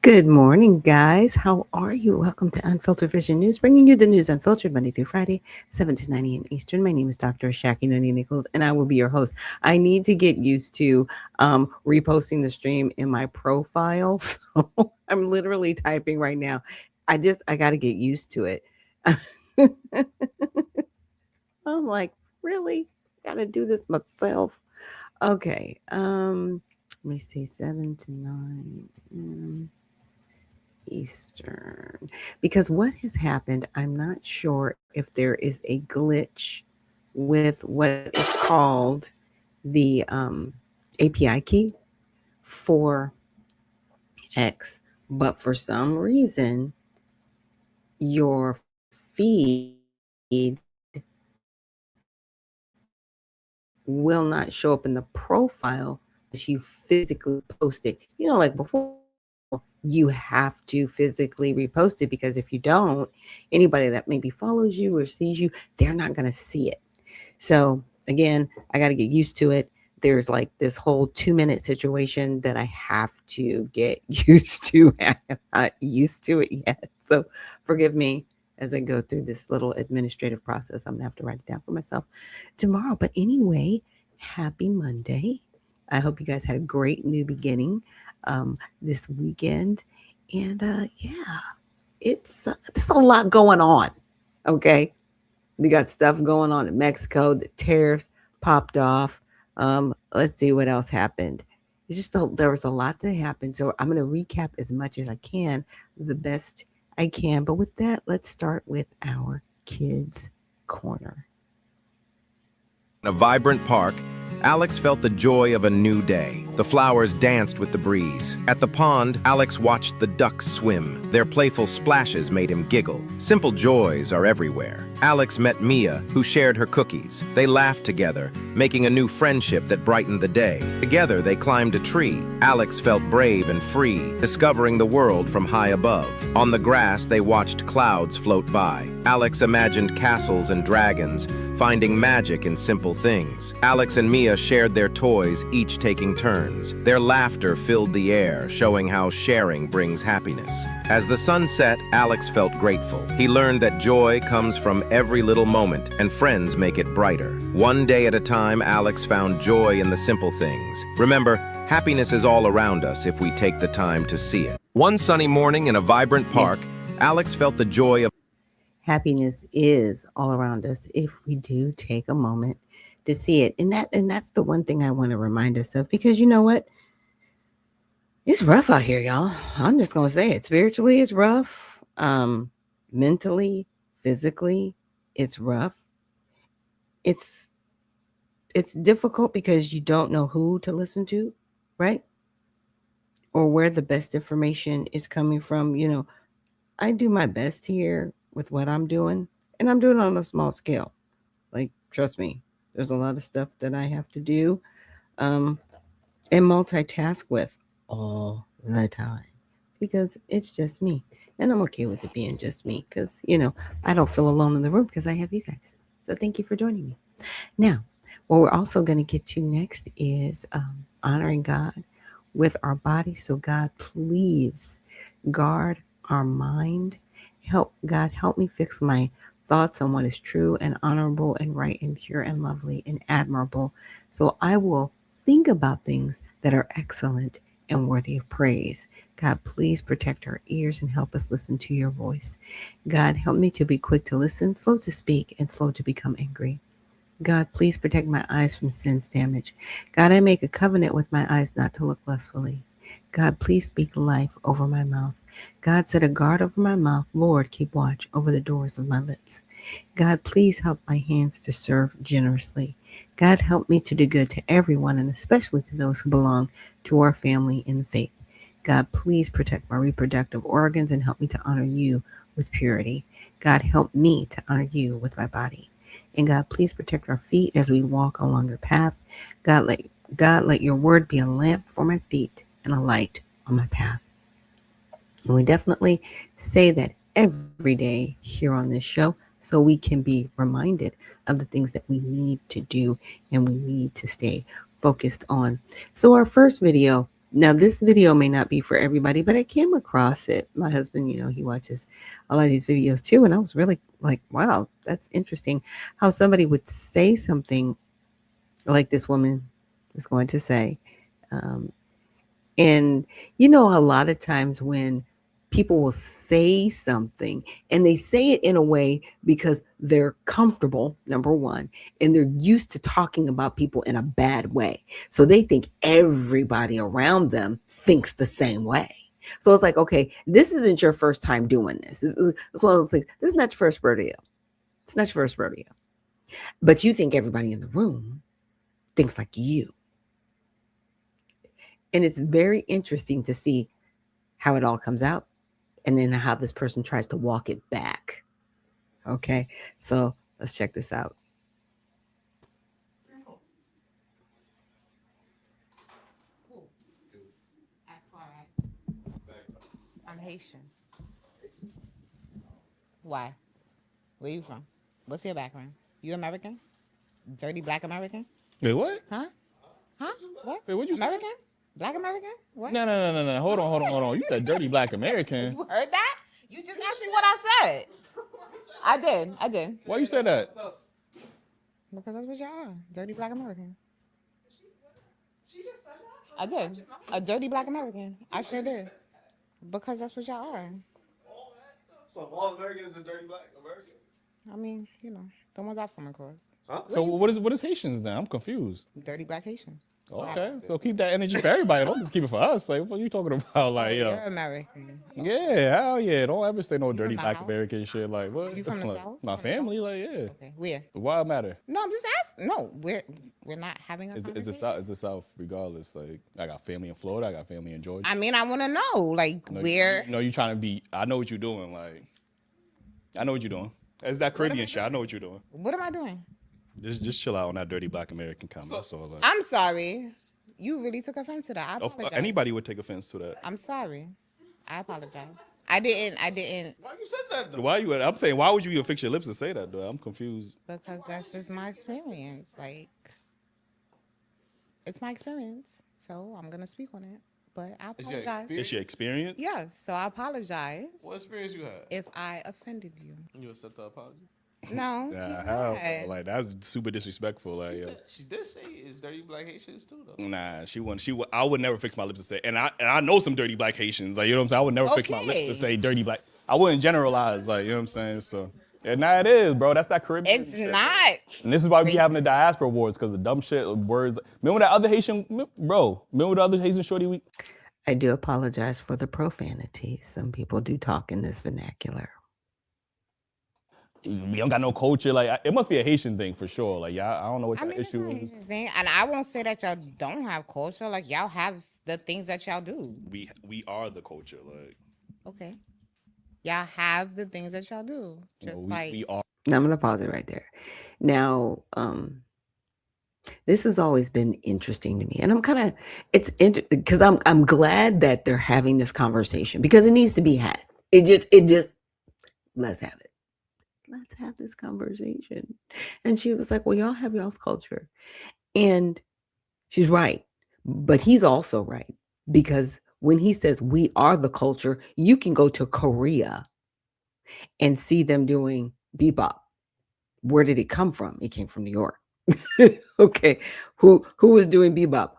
Good morning, guys. How are you? Welcome to Unfiltered Vision News, bringing you the news unfiltered Monday through Friday, 7 to 9 a.m. Eastern. My name is Dr. Ashaki Noni Nichols, and I will be your host. I need to get used to reposting the stream in my profile. So I'm literally typing right now. I got to get used to it. I'm like, really? Got to do this myself. Okay. Let me see, 7 to 9. Eastern. Because what has happened, I'm not sure if there is a glitch with what is called the API key for X, but for some reason, your feed will not show up in the profile as you physically post it. You know, like before, you have to physically repost it because if you don't, anybody that maybe follows you or sees you, they're not going to see it. So, again, I got to get used to it. There's like this whole 2-minute situation that I have to get used to. I'm not used to it yet. So, forgive me as I go through this little administrative process. I'm going to have to write it down for myself tomorrow. But anyway, happy Monday. I hope you guys had a great new beginning this weekend. And yeah, there's a lot going on. Okay. We got stuff going on in Mexico. The tariffs popped off. Let's see what else happened. There was a lot that happened. So I'm going to recap as much as I can, the best I can. But with that, let's start with our kids' corner. In a vibrant park, Alex felt the joy of a new day. The flowers danced with the breeze. At the pond, Alex watched the ducks swim. Their playful splashes made him giggle. Simple joys are everywhere. Alex met Mia, who shared her cookies. They laughed together, making a new friendship that brightened the day. Together, they climbed a tree. Alex felt brave and free, discovering the world from high above. On the grass, they watched clouds float by. Alex imagined castles and dragons, finding magic in simple things. Alex and Mia shared their toys, each taking turns. Their laughter filled the air, showing how sharing brings happiness. As the sun set, Alex felt grateful. He learned that joy comes from every little moment, and friends make it brighter. One day at a time, Alex found joy in the simple things. Remember, happiness is all around us if we take the time to see it. One sunny morning in a vibrant park, Alex felt the joy of Happiness is all around us if we do take a moment to see it. And that's the one thing I want to remind us of, because you know what? It's rough out here, y'all. I'm just gonna say it. Spiritually, it's rough. Mentally, physically, it's rough. It's it's difficult because you don't know who to listen to, right? Or where the best information is coming from. I do my best here with what I'm doing, and I'm doing it on a small scale. Like, trust me, there's a lot of stuff that I have to do um, and multitask with all the time because it's just me. And I'm okay with it being just me because, I don't feel alone in the room because I have you guys. So thank you for joining me. Now, what we're also going to get to next is honoring God with our body. So, God, please guard our mind. Help me fix my thoughts on what is true and honorable and right and pure and lovely and admirable. So I will think about things that are excellent and worthy of praise. God, please protect our ears and help us listen to your voice. God, help me to be quick to listen, slow to speak, and slow to become angry. God, please protect my eyes from sin's damage. God, I make a covenant with my eyes not to look lustfully. God, please speak life over my mouth. God, set a guard over my mouth. Lord, keep watch over the doors of my lips. God, please help my hands to serve generously. God, help me to do good to everyone, and especially to those who belong to our family in the faith. God, please protect my reproductive organs and help me to honor you with purity. God, help me to honor you with my body. And God, please protect our feet as we walk along your path. God, let your word be a lamp for my feet and a light on my path. And we definitely say that every day here on this show so we can be reminded of the things that we need to do and we need to stay focused on. So our first video Now, this video may not be for everybody, but I came across it. My husband, he watches a lot of these videos too. And I was really like, wow, that's interesting how somebody would say something like this woman is going to say. Um, and, a lot of times when people will say something and they say it in a way because they're comfortable, number one, and they're used to talking about people in a bad way. So they think everybody around them thinks the same way. So it's like, okay, this isn't your first time doing this. It's one of those things. This is not your first rodeo. It's not your first rodeo. But you think everybody in the room thinks like you. And it's very interesting to see how it all comes out and then how this person tries to walk it back. Okay, so let's check this out. I'm Haitian. Why? Where you from? What's your background? You American? Dirty black American? Wait, what? Huh? Huh? What? Wait, what'd you say? American? Black American? What? No. Hold on. You said dirty black American. You heard that? You just asked me what I said. I did. Why you say that? Because that's what y'all are. Dirty black American. I did. A dirty black American. I sure did. Because that's what y'all are. So all Americans is dirty black American? I mean, the ones I've come across. Huh? So what is Haitians then? I'm confused. Dirty black Haitians. Okay, so keep that energy for everybody. Don't just keep it for us. Like, what are you talking about? Like, You're American. yeah, hell yeah. Don't ever say no dirty from the black South? American shit. Like, what? You from the Like, South? my From the family, like, yeah. Okay, where? Why it matter? No, I'm just asking. No, we're not having a Is conversation. the South regardless? Like, I got family in Florida. I got family in Georgia. I mean, I want to know, like, where. No, you trying to be. I know what you're doing. Like, I know what you're doing. It's that Caribbean shit. I know what you're doing. What am I doing? Just chill out on that dirty black American comment. That's all. Like, I'm sorry. You really took offense to that. I apologize. anybody would take offense to that. I'm sorry. I apologize. I didn't. Why you said that though? Why you? I'm saying, why would you even fix your lips to say that, though? I'm confused. Because that's just my experience. Like, it's my experience. So I'm going to speak on it. But I It's your apologize. experience? It's your experience. Yeah, so I apologize What experience you had? if I offended you. You accept the apology? No, Nah, he's how? not. Like, that's super disrespectful. Like, She did say it's dirty black Haitians too though. nah, she wouldn't. I would never fix my lips to say. And I know some dirty black Haitians. Like, you know what I'm saying? I would never fix my lips to Okay. say dirty black. I wouldn't generalize. Like, you know what I'm saying? So, yeah, nah, it is, bro. That's that Caribbean. It's shit. not. And this is why we be Crazy. having the diaspora wars, because the dumb shit words. Remember that other Haitian, bro? Remember the other Haitian shorty we? I do apologize for the profanity. Some people do talk in this vernacular. We don't got no culture. Like, it must be a Haitian thing for sure. Like, y'all, I don't know what I the mean, it's issue not a is. Haitian thing, and I won't say that y'all don't have culture. Like, y'all have the things that y'all do. We are the culture. Like, Okay, y'all have the things that y'all do. Just we are. Now I'm gonna pause it right there. Now, this has always been interesting to me, and I'm kind of because I'm glad that they're having this conversation because it needs to be had. It just let's have it. Let's have this conversation. And she was like, "Well, y'all have y'all's culture," and she's right, but he's also right because when he says we are the culture, you can go to Korea and see them doing bebop. Where did it come from? It came from New York. Okay, who was doing bebop?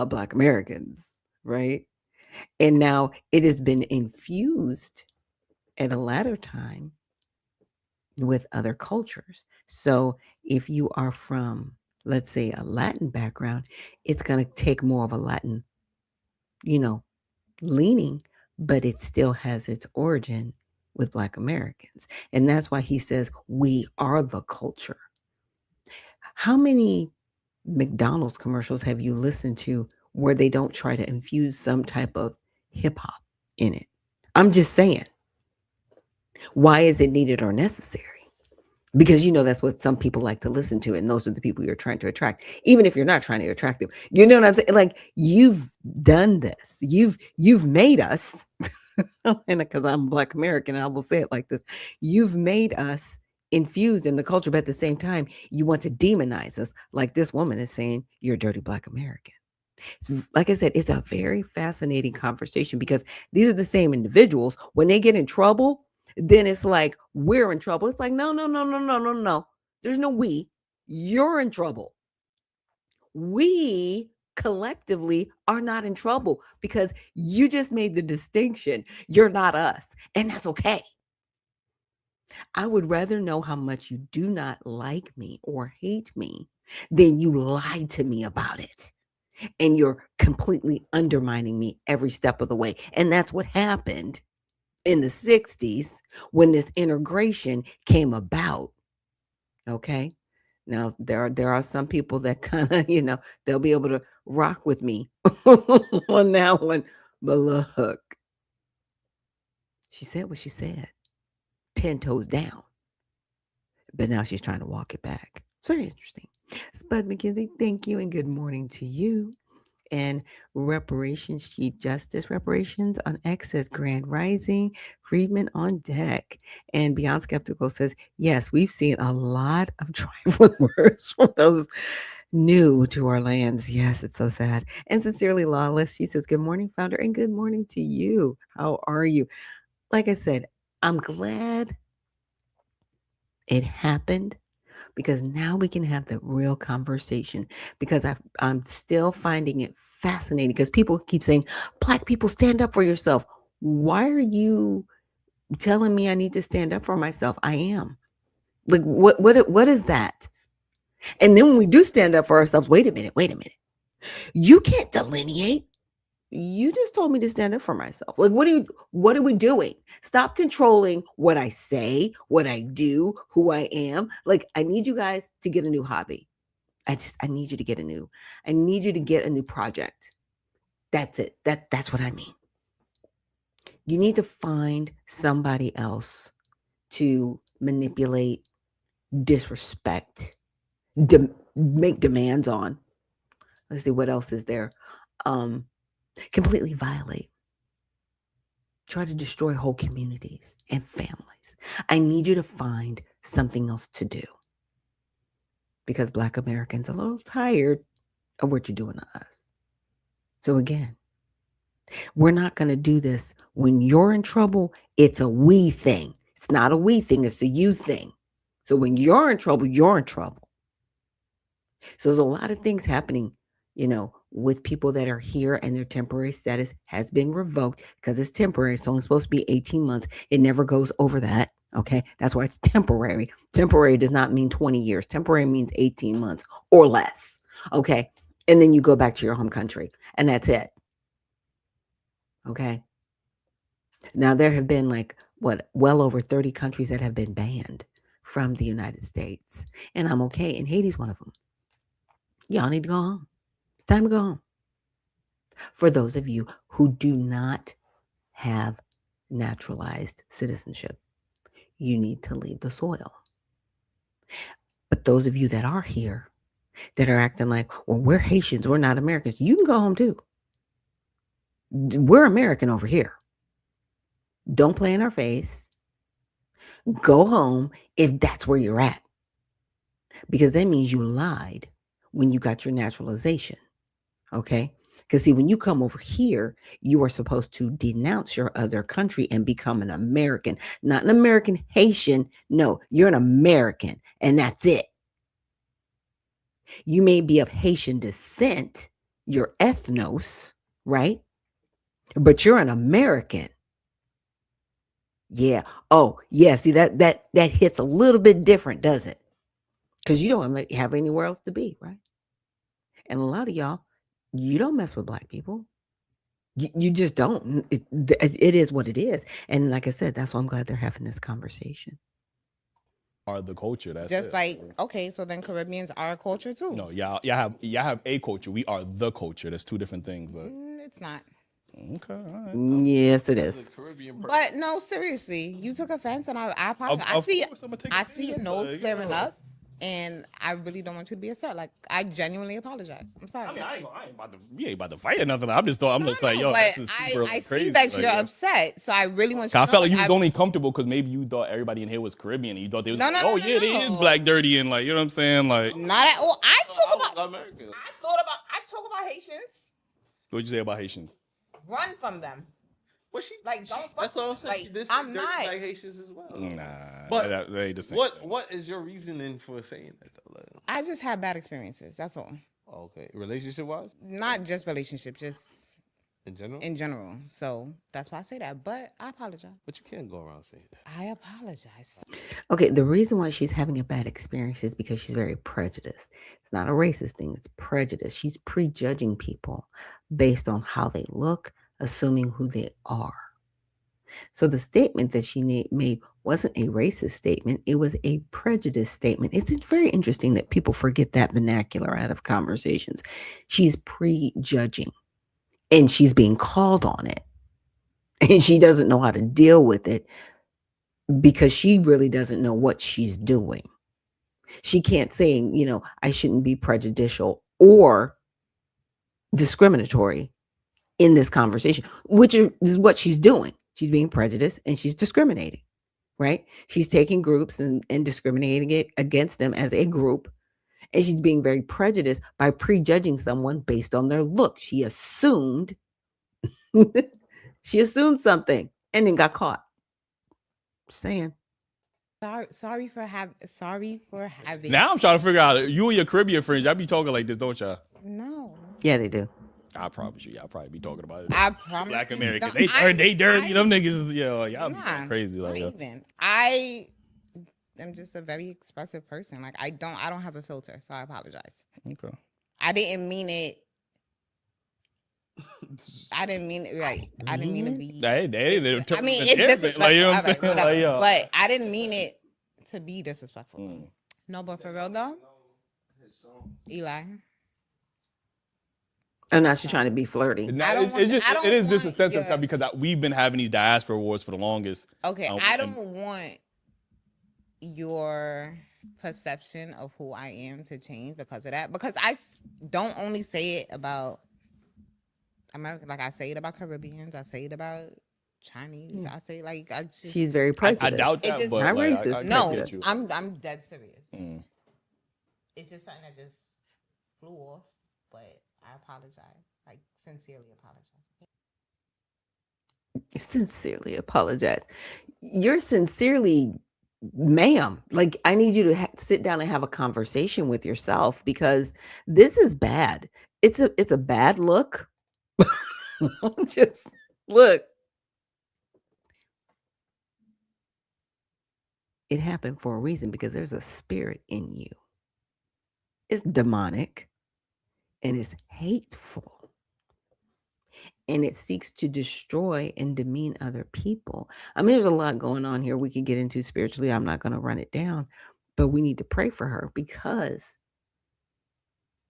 Black Americans, right? And now it has been infused at a latter time with other cultures. So if you are from, let's say, a Latin background, it's going to take more of a Latin, leaning, but it still has its origin with Black Americans. And that's why he says we are the culture. How many McDonald's commercials have you listened to where they don't try to infuse some type of hip hop in it? I'm just saying. Why is it needed or necessary? Because that's what some people like to listen to, and those are the people you're trying to attract, even if you're not trying to attract them. You know what I'm saying? Like, you've done this. You've made us, and because I'm Black American, I will say it like this: you've made us infused in the culture, but at the same time, you want to demonize us, like this woman is saying, you're a dirty Black American. Like I said, it's a very fascinating conversation because these are the same individuals. When they get in trouble, then it's like we're in trouble. It's like, no, no, no, no, no, no, no. There's no we. You're in trouble. We collectively are not in trouble because you just made the distinction. You're not us. And that's okay. I would rather know how much you do not like me or hate me than you lie to me about it. And you're completely undermining me every step of the way. And that's what happened in the 60s when this integration came about. Okay. Now there are some people that kind of, they'll be able to rock with me on that one. But look, she said what she said, 10 toes down. But now she's trying to walk it back. It's very interesting. Spud McKenzie, thank you and good morning to you. And Reparations Chief Justice Reparations on X says Grand Rising, Friedman on deck. And Beyond Skeptical says, yes, we've seen a lot of trifling words from those new to our lands. Yes, it's so sad. And Sincerely Lawless, she says, good morning, founder, and good morning to you. How are you? Like I said, I'm glad it happened because now we can have the real conversation because I'm still finding it fascinating because people keep saying, Black people, stand up for yourself. Why are you telling me I need to stand up for myself? I am. Like, what is that? And then when we do stand up for ourselves, wait a minute. You can't delineate. You just told me to stand up for myself. Like, what are we doing? Stop controlling what I say, what I do, who I am. Like, I need you guys to get a new hobby. I need you to get I need you to get a new project. That's it. That's what I mean. You need to find somebody else to manipulate, disrespect, make demands on. Let's see what else is there. Completely violate. Try to destroy whole communities and families. I need you to find something else to do because Black Americans are a little tired of what you're doing to us. So again, we're not going to do this when you're in trouble. It's a we thing. It's not a we thing. It's a you thing. So when you're in trouble, you're in trouble. So there's a lot of things happening, with people that are here and their temporary status has been revoked because it's temporary. It's only supposed to be 18 months. It never goes over that. Okay. That's why it's temporary. Temporary does not mean 20 years. Temporary means 18 months or less. Okay. And then you go back to your home country and that's it. Okay. Now there have been well over 30 countries that have been banned from the United States. And I'm okay. And Haiti's one of them. Y'all need to go home. It's time to go home. For those of you who do not have naturalized citizenship, you need to leave the soil. But those of you that are here, that are acting like, well, we're Haitians, we're not Americans, you can go home too. We're American over here. Don't play in our face. Go home if that's where you're at. Because that means you lied when you got your naturalization. Okay? Because see, when you come over here, you are supposed to denounce your other country and become an American, not an American Haitian. No, you're an American and that's it. You may be of Haitian descent, your ethnos, right? But you're an American. Yeah. Oh, yeah. See, that hits a little bit different, does it? Because you don't have anywhere else to be, right? And a lot of y'all, you don't mess with Black people. You just don't. It is what it is. And like I said, that's why I'm glad they're having this conversation. Are the culture. That's Just it. like, okay, so then Caribbeans are a culture too. No, y'all have a culture. We are the culture. That's two different things. It's not. Okay, all right. Yes, it is. But no, seriously, you took offense, and I apologize. I see your nose flaring up, and I really don't want you to be upset. Like, I genuinely apologize. I'm sorry. I mean, we ain't about to fight or nothing. I'm just like, yo, but this is super I crazy. see that you're upset, so I really want you to know. I felt like you was only comfortable because maybe you thought everybody in here was Caribbean, and you thought they was they is black dirty, and like, you know what I'm saying? Like, not at all. I talk about Haitians. What'd you say about Haitians? Run from them. What she Like, don't fuck that's all I'm with them. saying. Like, She I'm dirty not. like Haitians as well. Nah, But that ain't the same what thing. what is your reasoning for saying that though? Like, I just had bad experiences. That's all. okay, relationship wise, Not just relationships, just in general. in general. So that's why I say that. But I apologize. But you can't go around saying that. I apologize. Okay, the reason why she's having a bad experience is because she's very prejudiced. It's not a racist thing, it's prejudice. She's prejudging people based on how they look, assuming who they are. So the statement that she made wasn't a racist statement, it was a prejudice statement. It's very interesting that people forget that vernacular out of conversations. She's prejudging and she's being called on it. And she doesn't know how to deal with it because she really doesn't know what she's doing. She can't say, I shouldn't be prejudicial or discriminatory in this conversation, which is what she's doing. She's being prejudiced and she's discriminating, right? She's taking groups and discriminating it against them as a group. And she's being very prejudiced by prejudging someone based on their look. She assumed something and then got caught. Saying. Sorry for having. Now I'm trying to figure out, you and your Caribbean friends, y'all be talking like this, don't y'all? No. Yeah, they do. I promise you, y'all probably be talking about it. I promise. Black you, Americans, don't- they dirty. Them niggas, y'all be Nah, crazy like not that. even. I am just a very expressive person. Like I don't have a filter, so I apologize. Okay. I didn't mean it. I didn't mean it right. I didn't mean to be. I mean, it's disrespectful. Like, you know what I'm All right, saying? whatever. Like, yeah. But I didn't mean it to be disrespectful. Mm. No, but for real though, Eli. Oh, now she's trying to be flirty. No, I don't want- it's just, I don't it is just a want sense of your- because we've been having these diaspora wars for the longest. Okay, I don't want your perception of who I am to change because of that. Because I don't only say it about America, like I say it about Caribbeans, I say it about Chinese. I say like I just. She's very prejudiced. I doubt that, just- but Not like, racist, I No, get you. I'm dead serious. Mm. It's just something that just flew off, but I apologize. Like sincerely apologize. Sincerely apologize. You're sincerely, ma'am. Like I need you to sit down and have a conversation with yourself because this is bad. It's a bad look. Just look. It happened for a reason because there's a spirit in you. It's demonic and it's hateful. And it seeks to destroy and demean other people. I mean, there's a lot going on here we could get into spiritually. I'm not going to run it down, but we need to pray for her because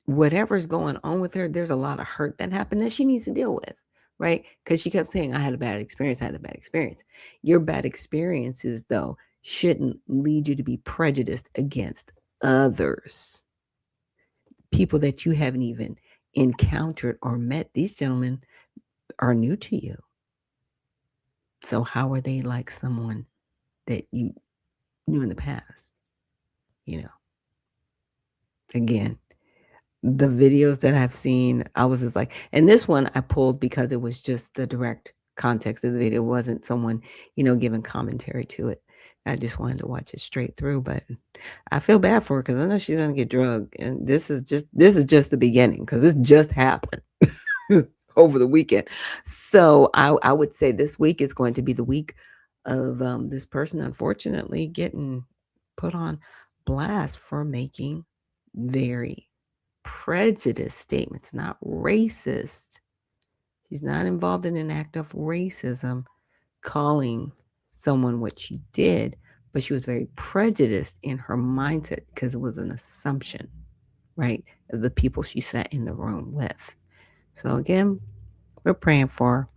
whatever's going on with her, there's a lot of hurt that happened that she needs to deal with, right? Because she kept saying, I had a bad experience. Your bad experiences, though, shouldn't lead you to be prejudiced against others. People that you haven't even encountered or met. These gentlemen are new to you. So how are they like someone that you knew in the past? Again, the videos that I've seen, I was just like, and this one I pulled because it was just the direct context of the video. It wasn't someone, giving commentary to it. I just wanted to watch it straight through, but I feel bad for her because I know she's going to get drugged. And this is just the beginning because this just happened over the weekend. So I would say this week is going to be the week of this person, unfortunately, getting put on blast for making very prejudiced statements, not racist. She's not involved in an act of racism, calling someone what she did, but she was very prejudiced in her mindset because it was an assumption, right, of the people she sat in the room with. So again, we're praying for her,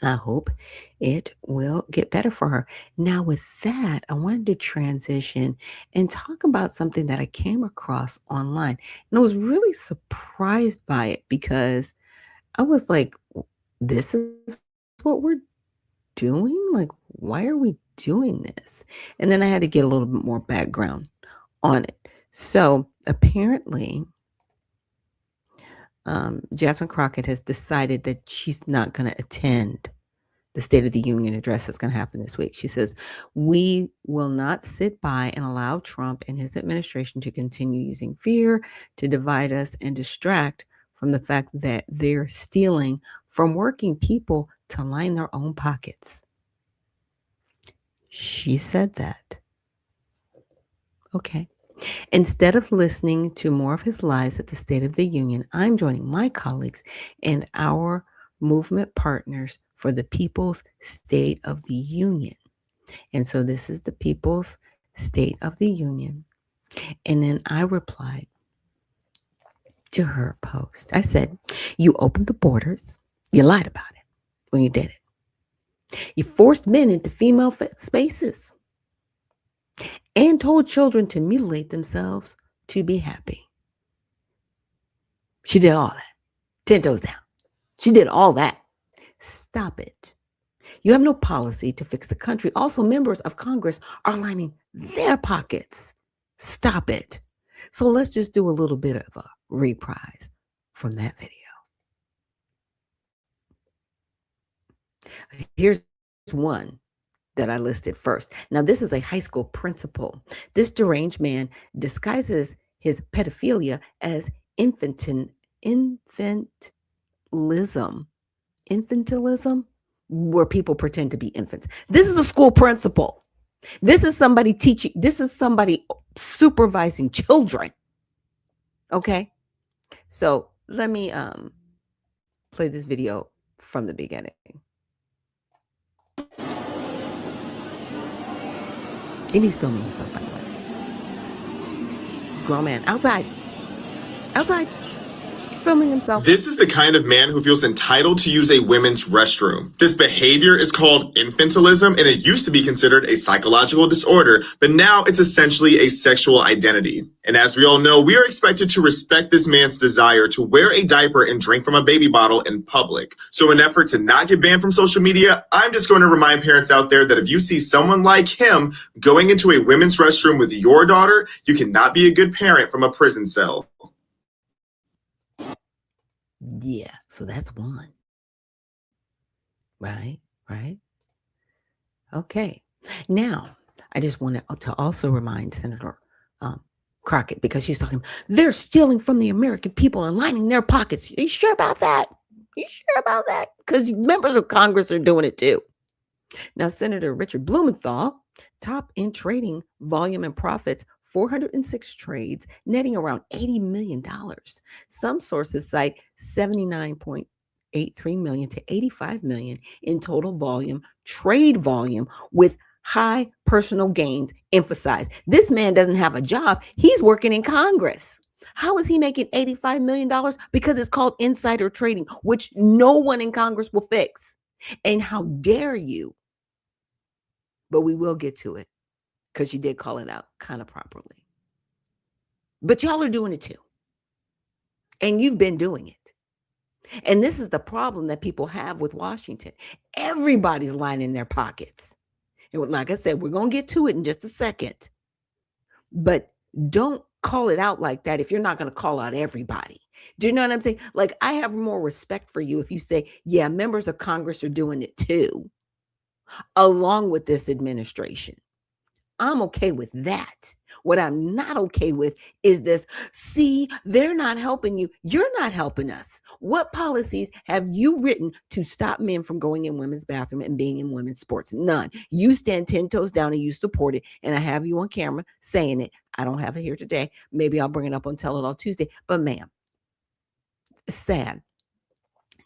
and I hope it will get better for her. Now, with that, I wanted to transition and talk about something that I came across online, and I was really surprised by it because I was like, this is what we're doing? Like, why are we doing this? And then I had to get a little bit more background on it. So apparently, Jasmine Crockett has decided that she's not going to attend the State of the Union address that's going to happen this week. She says, "We will not sit by and allow Trump and his administration to continue using fear to divide us and distract from the fact that they're stealing from working people to line their own pockets." She said that. Okay. Instead of listening to more of his lies at the State of the Union, I'm joining my colleagues and our movement partners for the People's State of the Union. And so this is the People's State of the Union. And then I replied to her post. I said, "You opened the borders. You lied about it when you did it. You forced men into female spaces and told children to mutilate themselves to be happy." She did all that. 10 toes down. She did all that. Stop it. You have no policy to fix the country. Also, members of Congress are lining their pockets. Stop it. So let's just do a little bit of a reprise from that video. Here's one that I listed first. Now, this is a high school principal. This deranged man disguises his pedophilia as infantilism, where people pretend to be infants. This is a school principal. This is somebody teaching. This is somebody supervising children. Okay. So let me play this video from the beginning. And he's filming himself, by the way. He's a grown man outside, filming himself. This is the kind of man who feels entitled to use a women's restroom. This behavior is called infantilism, and it used to be considered a psychological disorder, but now it's essentially a sexual identity. And as we all know, we are expected to respect this man's desire to wear a diaper and drink from a baby bottle in public. So in an effort to not get banned from social media, I'm just going to remind parents out there that if you see someone like him going into a women's restroom with your daughter, you cannot be a good parent from a prison cell. Yeah, so that's one. Right. Okay. Now, I just wanted to also remind Senator Crockett, because she's talking, they're stealing from the American people and lining their pockets. Are you sure about that? Because members of Congress are doing it too. Now, Senator Richard Blumenthal, top in trading volume and profits, 406 trades, netting around $80 million. Some sources cite 79.83 million to 85 million in total volume, trade volume, with high personal gains emphasized. This man doesn't have a job. He's working in Congress. How is he making $85 million? Because it's called insider trading, which no one in Congress will fix. And how dare you? But we will get to it, because you did call it out kind of properly. But y'all are doing it too. And you've been doing it. And this is the problem that people have with Washington. Everybody's lining their pockets. And like I said, we're going to get to it in just a second. But don't call it out like that if you're not going to call out everybody. Do you know what I'm saying? Like, I have more respect for you if you say, yeah, members of Congress are doing it too, along with this administration. I'm okay with that. What I'm not okay with is this, see, they're not helping you. You're not helping us. What policies have you written to stop men from going in women's bathroom and being in women's sports? None. You stand 10 toes down and you support it. And I have you on camera saying it. I don't have it here today. Maybe I'll bring it up on Tell It All Tuesday. But ma'am, it's sad.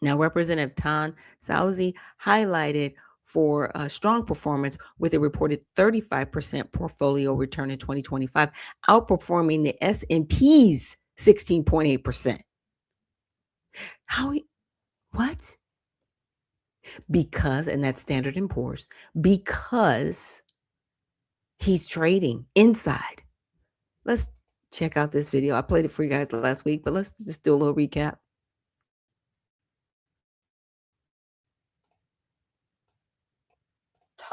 Now, Representative Tan Sauzi highlighted for a strong performance with a reported 35% portfolio return in 2025, outperforming the S&P's 16.8%. What? Because, and that's Standard & Poor's, because he's trading inside. Let's check out this video. I played it for you guys last week, but let's just do a little recap.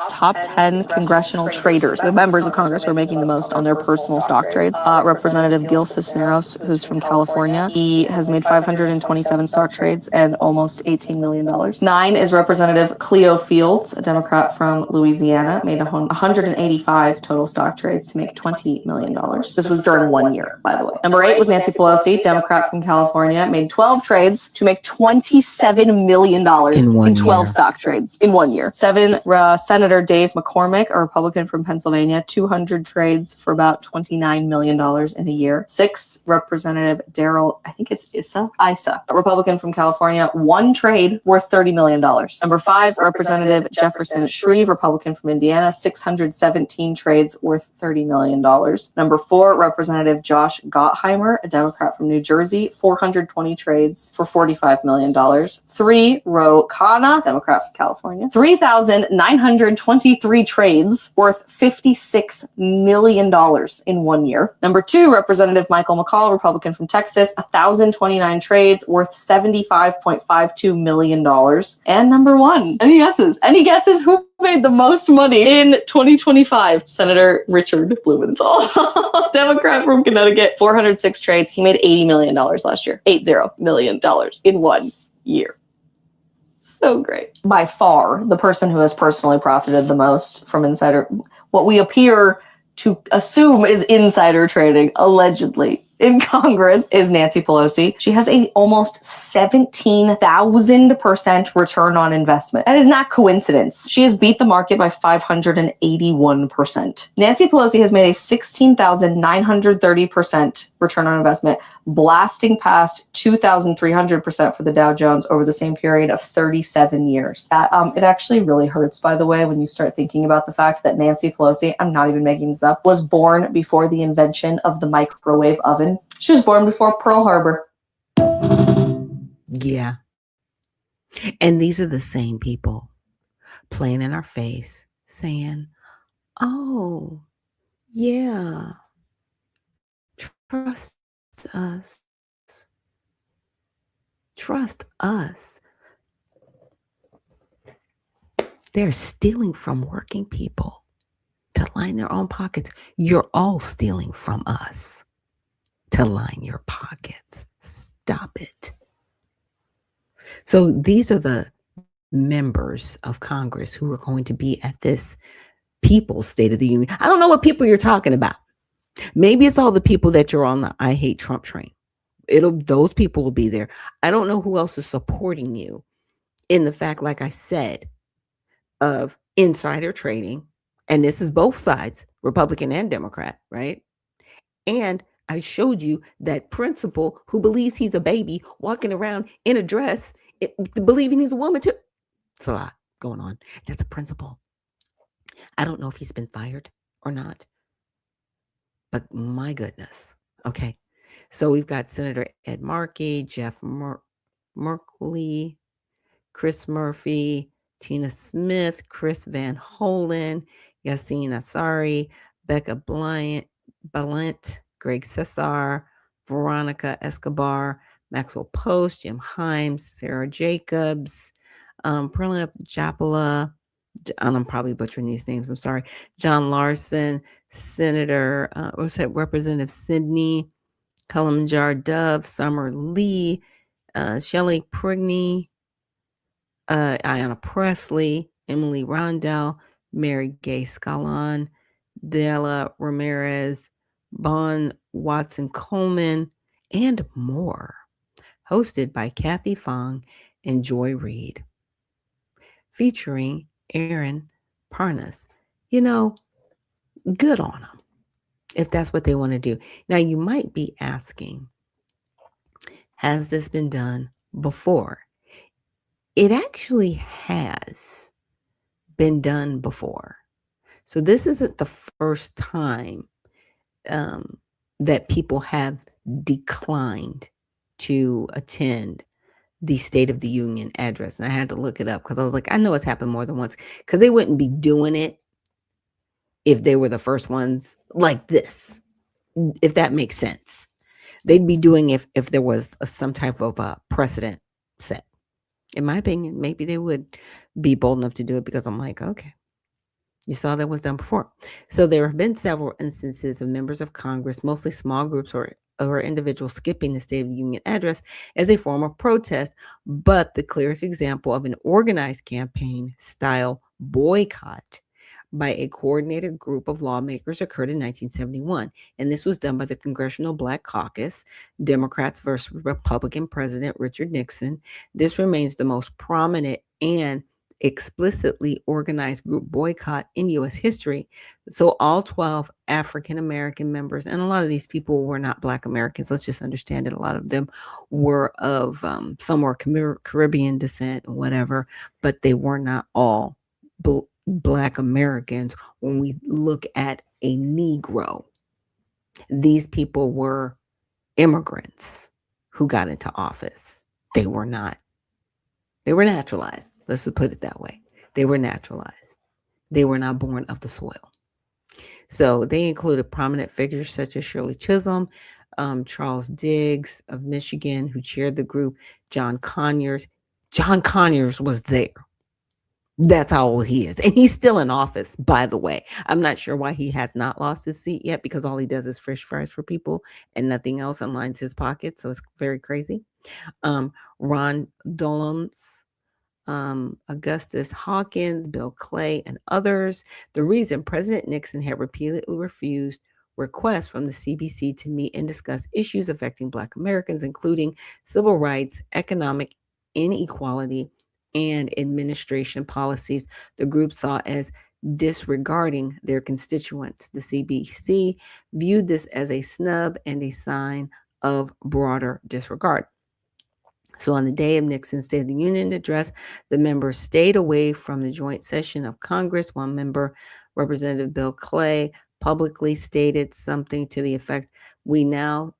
top 10 congressional traders, the members of Congress who are making the most on their personal stock trades. Representative Gil Cisneros, who's from California, he has made 527 stock trades and almost $18 million. 9 is Representative Cleo Fields, a Democrat from Louisiana, made 185 total stock trades to make $20 million. This was during 1 year, by the way. Number 8 was Nancy Pelosi, Democrat from California, made 12 trades to make $27 million in 12 stock trades in 1 year. 7, Senator Dave McCormick, a Republican from Pennsylvania, 200 trades for about $29 million in a year. 6, Representative Daryl, I think it's Issa, a Republican from California, 1 trade worth $30 million. Number 5, Representative Jefferson Shreve, Republican from Indiana, 617 trades worth $30 million. Number 4, Representative Josh Gottheimer, a Democrat from New Jersey, 420 trades for $45 million. 3, Ro Khanna, Democrat from California, 3,923 trades worth $56 million in 1 year. Number 2, Representative Michael McCall, Republican from Texas, 1,029 trades worth $75.52 million. And number 1, any guesses? Any guesses who made the most money in 2025? Senator Richard Blumenthal, Democrat from Connecticut, 406 trades. He made $80 million last year. $80 million in 1 year. So great. By far, the person who has personally profited the most from insider, what we appear to assume is insider trading, allegedly, in Congress, is Nancy Pelosi. She has a almost 17,000% return on investment. That is not coincidence. She has beat the market by 581%. Nancy Pelosi has made a 16,930% return on investment, blasting past 2,300% for the Dow Jones over the same period of 37 years. It actually really hurts, by the way, when you start thinking about the fact that Nancy Pelosi, I'm not even making this up, was born before the invention of the microwave oven. She was born before Pearl Harbor. Yeah. And these are the same people playing in our face saying, oh, yeah, trust us. Trust us. They're stealing from working people to line their own pockets. You're all stealing from us to line your pockets. Stop it. So these are the members of Congress who are going to be at this People's State of the Union. I don't know what people you're talking about. Maybe it's all the people that you're on the I hate Trump train. Those people will be there. I don't know who else is supporting you in the fact, like I said, of insider trading. And this is both sides, Republican and Democrat, right? And I showed you that principal who believes he's a baby walking around in a dress, believing he's a woman too. It's a lot going on. That's a principal. I don't know if he's been fired or not, but my goodness. Okay. So we've got Senator Ed Markey, Jeff Merkley, Chris Murphy, Tina Smith, Chris Van Hollen, Yassine Ansari, Becca Bryant, Greg Cesar, Veronica Escobar, Maxwell Post, Jim Himes, Sarah Jacobs, Perlina Japala, and I'm probably butchering these names, I'm sorry, John Larson, Senator, Representative Sidney, Kalamjar Dove, Summer Lee, Shelley Prigney, Ayanna Presley, Emily Rondell, Mary Gay Scalon, Della Ramirez, Bon Watson Coleman, and more. Hosted by Kathy Fong and Joy Reid. Featuring Aaron Parnas. You know, good on them if that's what they want to do. Now, you might be asking, has this been done before? It actually has been done before. So this isn't the first time that people have declined to attend the State of the Union address. And I had to look it up because I was like, I know it's happened more than once, because they wouldn't be doing it if they were the first ones like this, if that makes sense. They'd be doing if there was some type of precedent set. In my opinion, maybe they would be bold enough to do it, because I'm like, okay, You saw that was done before. So there have been several instances of members of Congress, mostly small groups or individuals, skipping the State of the Union address as a form of protest. But the clearest example of an organized campaign style boycott by a coordinated group of lawmakers occurred in 1971. And this was done by the Congressional Black Caucus, Democrats versus Republican President Richard Nixon. This remains the most prominent and explicitly organized group boycott in U.S. history. So all 12 African American members, and a lot of these people were not Black Americans. Let's just understand it. A lot of them were of some were Caribbean descent, whatever, but they were not all Black Americans. When we look at a Negro, these people were immigrants who got into office. They were not. They were naturalized. Let's just put it that way. They were naturalized. They were not born of the soil. So they included prominent figures such as Shirley Chisholm, Charles Diggs of Michigan, who chaired the group, John Conyers. John Conyers was there. That's how old he is. And he's still in office, by the way. I'm not sure why he has not lost his seat yet, because all he does is fish fries for people and nothing else and lines his pockets. So it's very crazy. Ron Dollums, Augustus Hawkins, Bill Clay, and others. The reason President Nixon had repeatedly refused requests from the CBC to meet and discuss issues affecting Black Americans, including civil rights, economic inequality, and administration policies, the group saw as disregarding their constituents. The CBC viewed this as a snub and a sign of broader disregard. So on the day of Nixon's State of the Union address, the members stayed away from the joint session of Congress. One member, Representative Bill Clay, publicly stated something to the effect, "We now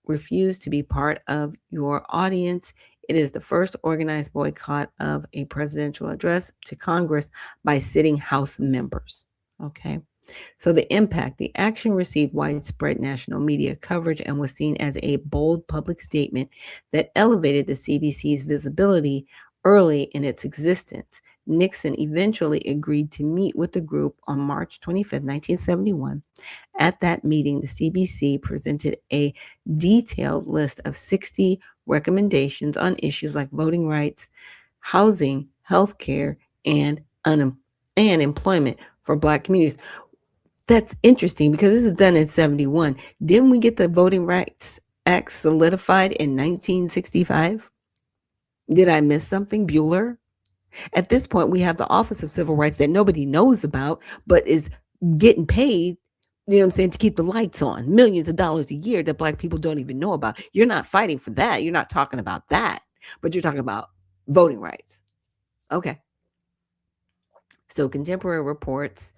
refuse to be part of your audience. It is the first organized boycott of a presidential address to Congress by sitting House members." Okay. So the impact, the action received widespread national media coverage and was seen as a bold public statement that elevated the CBC's visibility early in its existence. Nixon eventually agreed to meet with the group on March 25, 1971. At that meeting, the CBC presented a detailed list of 60 recommendations on issues like voting rights, housing, healthcare, and employment for Black communities. That's interesting because this is done in 71. Didn't we get the Voting Rights Act solidified in 1965? Did I miss something? Bueller? At this point, we have the Office of Civil Rights that nobody knows about, but is getting paid, you know what I'm saying, to keep the lights on. Millions of dollars a year that Black people don't even know about. You're not fighting for that. You're not talking about that, but you're talking about voting rights. Okay. So contemporary reports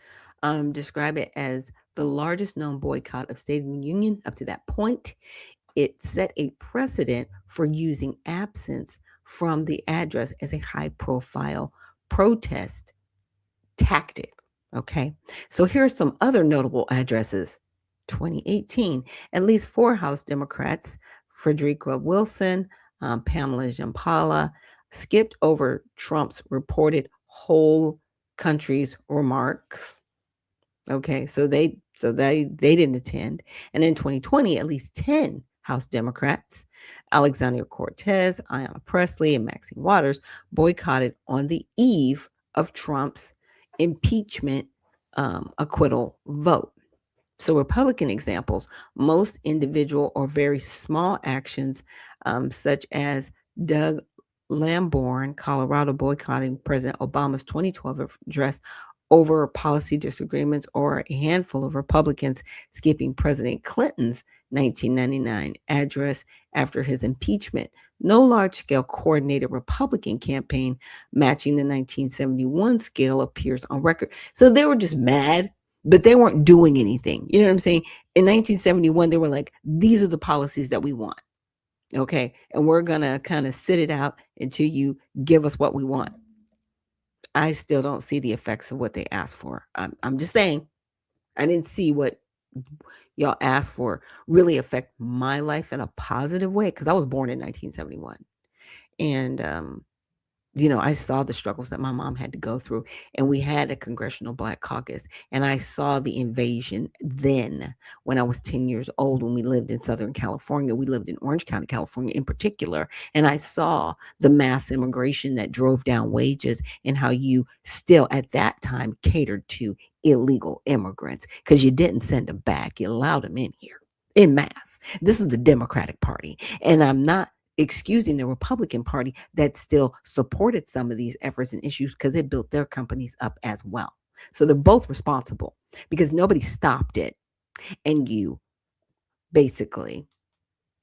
describe it as the largest known boycott of State of the Union up to that point. It set a precedent for using absence from the address as a high-profile protest tactic. Okay, so here are some other notable addresses. 2018, at least 4 House Democrats, Frederica Wilson, Pamela Jampala, skipped over Trump's reported whole country's remarks. Okay, so they didn't attend. And in 2020, at least 10 House Democrats, Alexandria Cortez, Ayanna Pressley, and Maxine Waters, boycotted on the eve of Trump's impeachment acquittal vote. So Republican examples, most individual or very small actions, such as Doug Lamborn, Colorado, boycotting President Obama's 2012 address over policy disagreements, or a handful of Republicans skipping President Clinton's 1999 address after his impeachment. No large-scale coordinated Republican campaign matching the 1971 scale appears on record. So they were just mad, but they weren't doing anything. You know what I'm saying? In 1971, they were like, these are the policies that we want. Okay, and we're going to kind of sit it out until you give us what we want. I still don't see the effects of what they asked for. I'm just saying, I didn't see what y'all asked for really affect my life in a positive way, because I was born in 1971. And I saw the struggles that my mom had to go through, and we had a congressional Black caucus, and I saw the invasion then when I was 10 years old when we lived in Southern California. We lived in Orange County, California in particular, and I saw the mass immigration that drove down wages and how you still at that time catered to illegal immigrants because you didn't send them back. You allowed them in here in mass. This is the Democratic Party, and I'm not excusing the Republican Party that still supported some of these efforts and issues because it built their companies up as well. So they're both responsible because nobody stopped it and you basically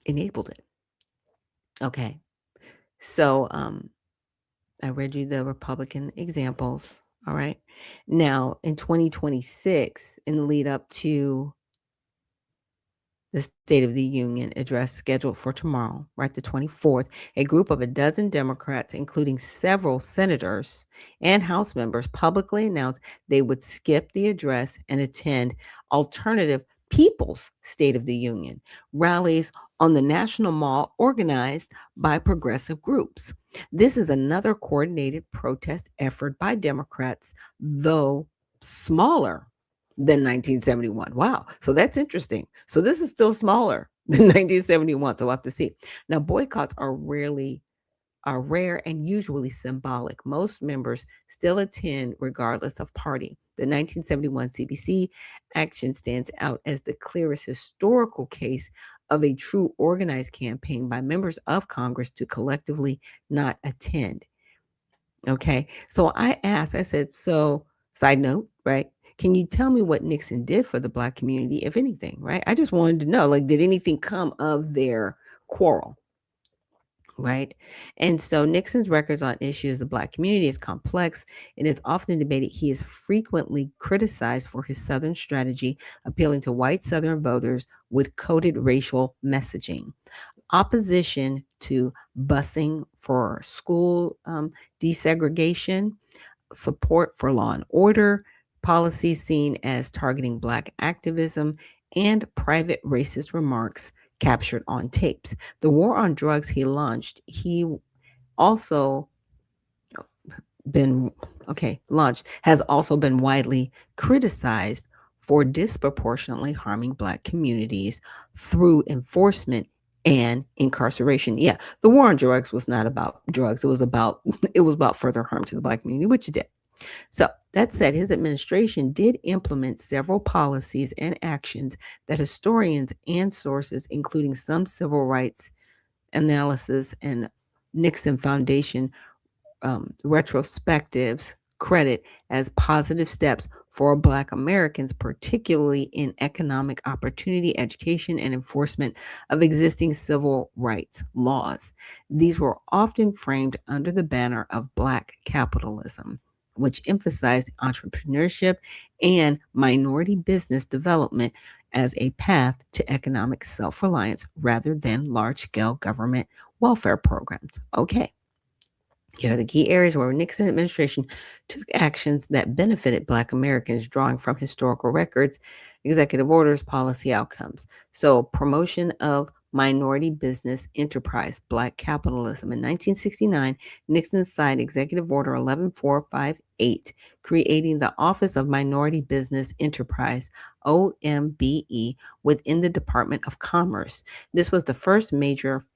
enabled it. Okay. So I read you the Republican examples. All right. Now in 2026, in the lead up to the State of the Union address scheduled for tomorrow, right, the 24th, a group of a dozen Democrats, including several senators and House members, publicly announced they would skip the address and attend alternative People's State of the Union rallies on the National Mall organized by progressive groups. This is another coordinated protest effort by Democrats, though smaller than 1971. Wow. So that's interesting. So this is still smaller than 1971. So we'll have to see. Now, boycotts are rare and usually symbolic. Most members still attend regardless of party. The 1971 CBC action stands out as the clearest historical case of a true organized campaign by members of Congress to collectively not attend. Okay. So I said, so side note, right? Can you tell me what Nixon did for the Black community, if anything, right? I just wanted to know, like, did anything come of their quarrel? Right. And so Nixon's records on issues of the Black community is complex and is often debated. He is frequently criticized for his Southern strategy, appealing to white Southern voters with coded racial messaging. Opposition to busing for school desegregation, support for law and order, policies seen as targeting Black activism, and private racist remarks captured on tapes. The war on drugs he launched, also has also been widely criticized for disproportionately harming Black communities through enforcement and incarceration. Yeah, the war on drugs was not about drugs. It was about further harm to the Black community, which it did. So that said, his administration did implement several policies and actions that historians and sources, including some civil rights analysis and Nixon Foundation retrospectives, credit as positive steps for Black Americans, particularly in economic opportunity, education, and enforcement of existing civil rights laws. These were often framed under the banner of Black capitalism, which emphasized entrepreneurship and minority business development as a path to economic self-reliance rather than large-scale government welfare programs. Okay. Here are the key areas where Nixon administration took actions that benefited Black Americans, drawing from historical records, executive orders, policy outcomes. So, promotion of minority business enterprise, Black capitalism. In 1969, Nixon signed Executive Order 11458, creating the Office of Minority Business Enterprise, OMBE, within the Department of Commerce. This was the first major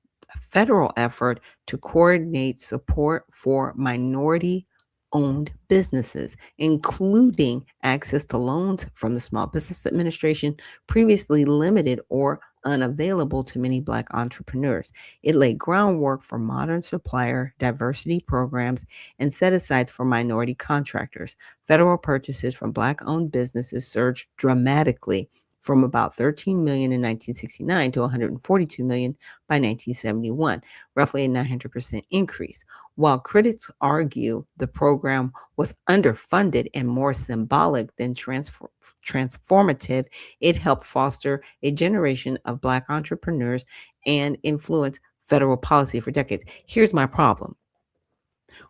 federal effort to coordinate support for minority owned businesses, including access to loans from the Small Business Administration, previously limited or unavailable to many Black entrepreneurs. It laid groundwork for modern supplier diversity programs and set asides for minority contractors. Federal purchases from Black-owned businesses surged dramatically from about 13 million in 1969 to 142 million by 1971, roughly a 900% increase. While critics argue the program was underfunded and more symbolic than transformative, it helped foster a generation of Black entrepreneurs and influence federal policy for decades. Here's my problem.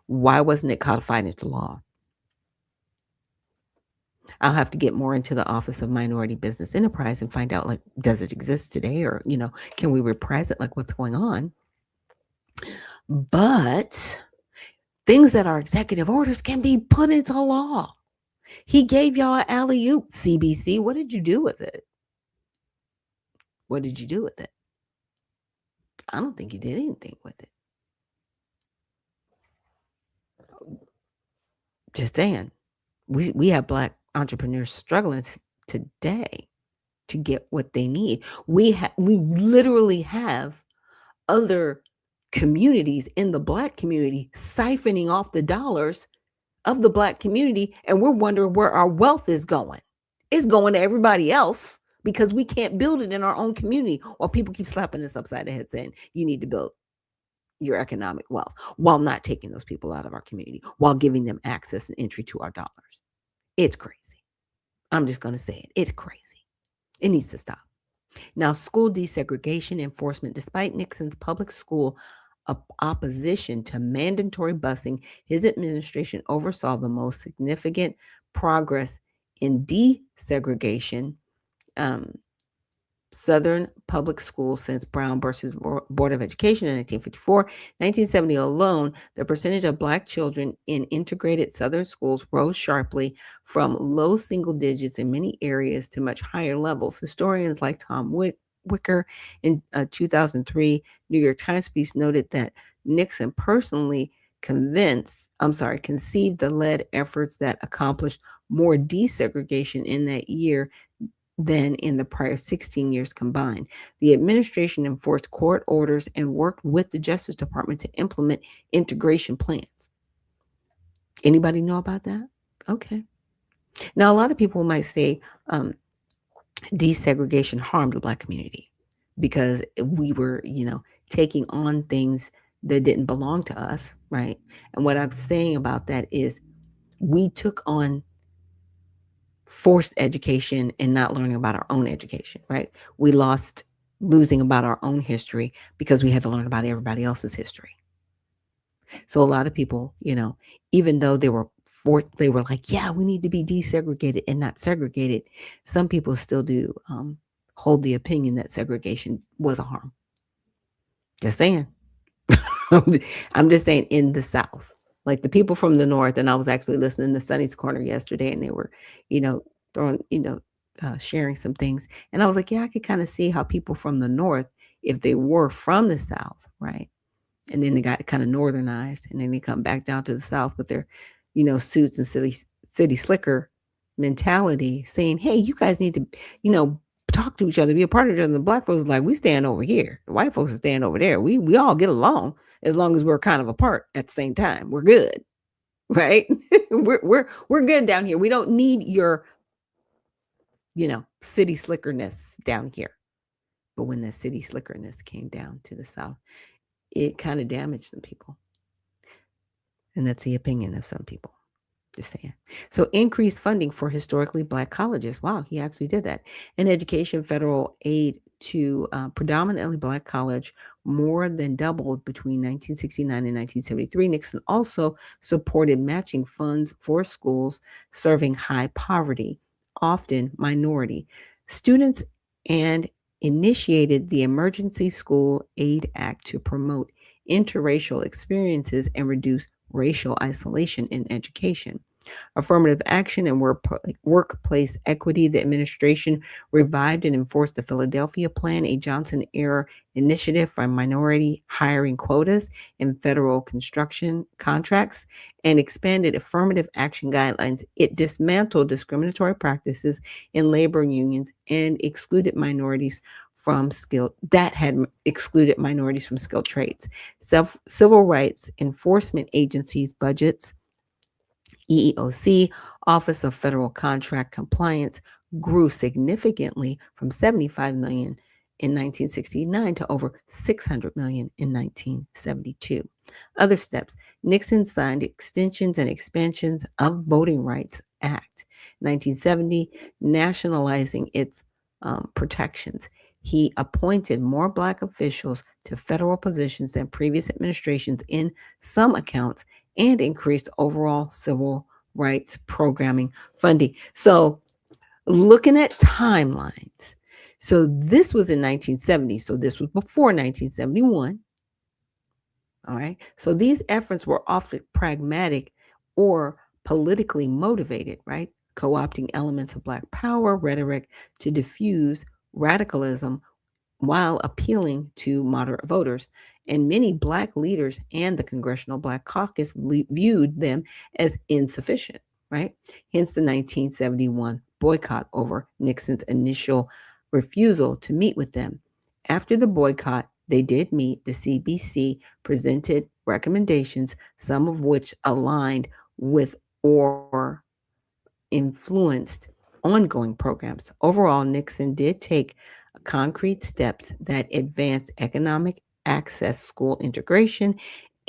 Why wasn't it codified into law? I'll have to get more into the Office of Minority Business Enterprise and find out, like, does it exist today, or, can we reprise it? Like, what's going on? But Things that are executive orders can be put into law. He gave y'all an alley-oop, CBC. What did you do with it? What did you do with it? I don't think he did anything with it. Just saying. We have Black entrepreneurs struggling today to get what they need. We literally have other communities in the Black community siphoning off the dollars of the Black community, and we're wondering where our wealth is going. It's going to everybody else because we can't build it in our own community, or people keep slapping us upside the head saying you need to build your economic wealth while not taking those people out of our community, while giving them access and entry to our dollars. It's crazy. I'm just going to say it. It's crazy. It needs to stop. Now, school desegregation enforcement. Despite Nixon's public school opposition to mandatory busing, his administration oversaw the most significant progress in desegregation Southern public schools since Brown versus Board of Education in 1954. 1970 alone, the percentage of Black children in integrated Southern schools rose sharply from low single digits in many areas to much higher levels. Historians like Tom Wicker in 2003 New York Times piece noted that Nixon personally conceived the led efforts that accomplished more desegregation in that year than in the prior 16 years combined. The administration enforced court orders and worked with the Justice Department to implement integration plans. Anybody know about that? Okay. Now, a lot of people might say desegregation harmed the Black community because we were, taking on things that didn't belong to us, right? And what I'm saying about that is we took on forced education and not learning about our own education, right? We losing about our own history because we had to learn about everybody else's history. So a lot of people, even though they were like, yeah, we need to be desegregated and not segregated. Some people still do hold the opinion that segregation was a harm. Just saying. I'm just saying in the South. Like the people from the North, and I was actually listening to Sunny's Corner yesterday, and they were, throwing, sharing some things. And I was like, yeah, I could kind of see how people from the North, if they were from the South, right? And then they got kind of northernized, and then they come back down to the South with their, suits and city slicker mentality, saying, hey, you guys need to, talk to each other, be a part of each other. And the Black folks is like, we stand over here. The white folks are stand over there. We all get along as long as we're kind of apart at the same time. We're good, right? we're good down here. We don't need your, city slickerness down here. But when the city slickerness came down to the South, it kind of damaged some people. And that's the opinion of some people. Just saying. So increased funding for historically Black colleges. Wow, he actually did that. And education federal aid to predominantly Black college more than doubled between 1969 and 1973. Nixon also supported matching funds for schools serving high poverty, often minority students, and initiated the Emergency School Aid Act to promote interracial experiences and reduce racial isolation in education. Affirmative action and workplace equity. The administration revived and enforced the Philadelphia Plan, a Johnson-era initiative for minority hiring quotas in federal construction contracts, and expanded affirmative action guidelines. It dismantled discriminatory practices in labor unions and excluded minorities from skilled trades. Civil rights enforcement agencies budgets, EEOC, Office of Federal Contract Compliance, grew significantly from $75 million in 1969 to over $600 million in 1972. Other steps: Nixon signed extensions and expansions of Voting Rights Act. 1970, nationalizing its protections. He appointed more Black officials to federal positions than previous administrations in some accounts, and increased overall civil rights programming funding. So looking at timelines. So this was in 1970. So this was before 1971. All right. So these efforts were often pragmatic or politically motivated, right? Co opting elements of Black power rhetoric to diffuse radicalism while appealing to moderate voters. And many Black leaders and the Congressional Black Caucus viewed them as insufficient, right? Hence the 1971 boycott over Nixon's initial refusal to meet with them. After the boycott, they did meet. The CBC presented recommendations, some of which aligned with or influenced ongoing programs. Overall, Nixon did take concrete steps that advanced economic access, school integration,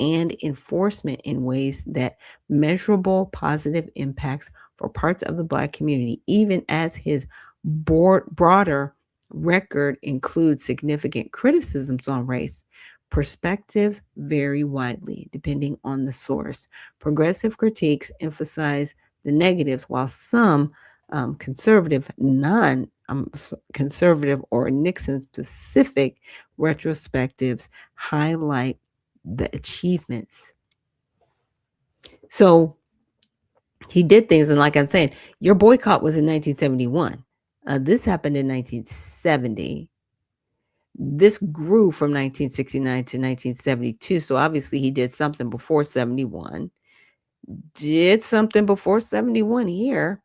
and enforcement in ways that measurable positive impacts for parts of the Black community, even as his broader record includes significant criticisms on race. Perspectives vary widely depending on the source. Progressive critiques emphasize the negatives, while some conservative, non conservative, or Nixon specific retrospectives highlight the achievements. So he did things, and like I'm saying, your boycott was in 1971. This happened in 1970. This grew from 1969 to 1972. So obviously he did something before 71. Did something before 71 here.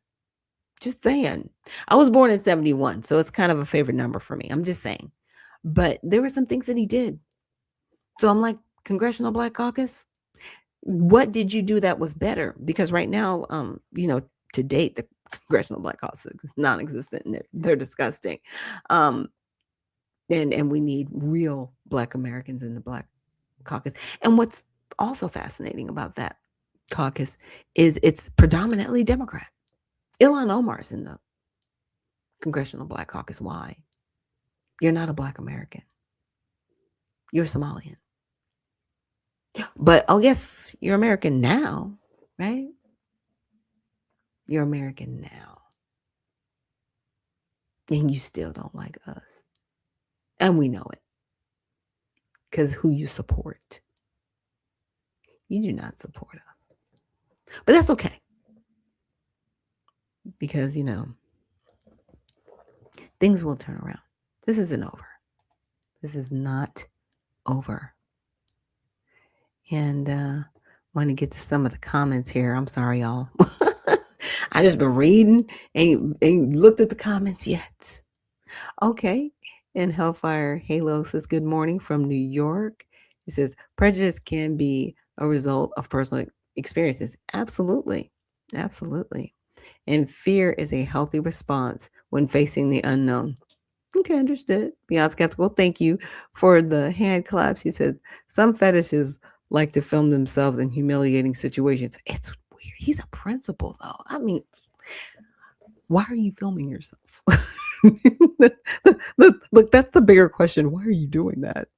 Just saying. I was born in 71, so it's kind of a favorite number for me. I'm just saying. But there were some things that he did. So I'm like, Congressional Black Caucus, what did you do that was better? Because right now, to date, the Congressional Black Caucus is non-existent and they're disgusting. And we need real Black Americans in the Black Caucus. And what's also fascinating about that caucus is it's predominantly Democrat. Ilhan Omar's in the Congressional Black Caucus. Why? You're not a Black American. You're Somalian. But yes, you're American now, right? You're American now. And you still don't like us. And we know it. Because who you support. You do not support us. But that's okay. Because, things will turn around. This isn't over. This is not over. And want to get to some of the comments here. I'm sorry, y'all. I just been reading and looked at the comments yet. Okay. And Hellfire Halo says, good morning from New York. He says, prejudice can be a result of personal experiences. Absolutely. Absolutely. And fear is a healthy response when facing the unknown. Okay, understood. Beyond skeptical. Thank you for the hand claps. He said, some fetishes like to film themselves in humiliating situations. It's weird. He's a principal, though. I mean, why are you filming yourself? Look, that's the bigger question. Why are you doing that?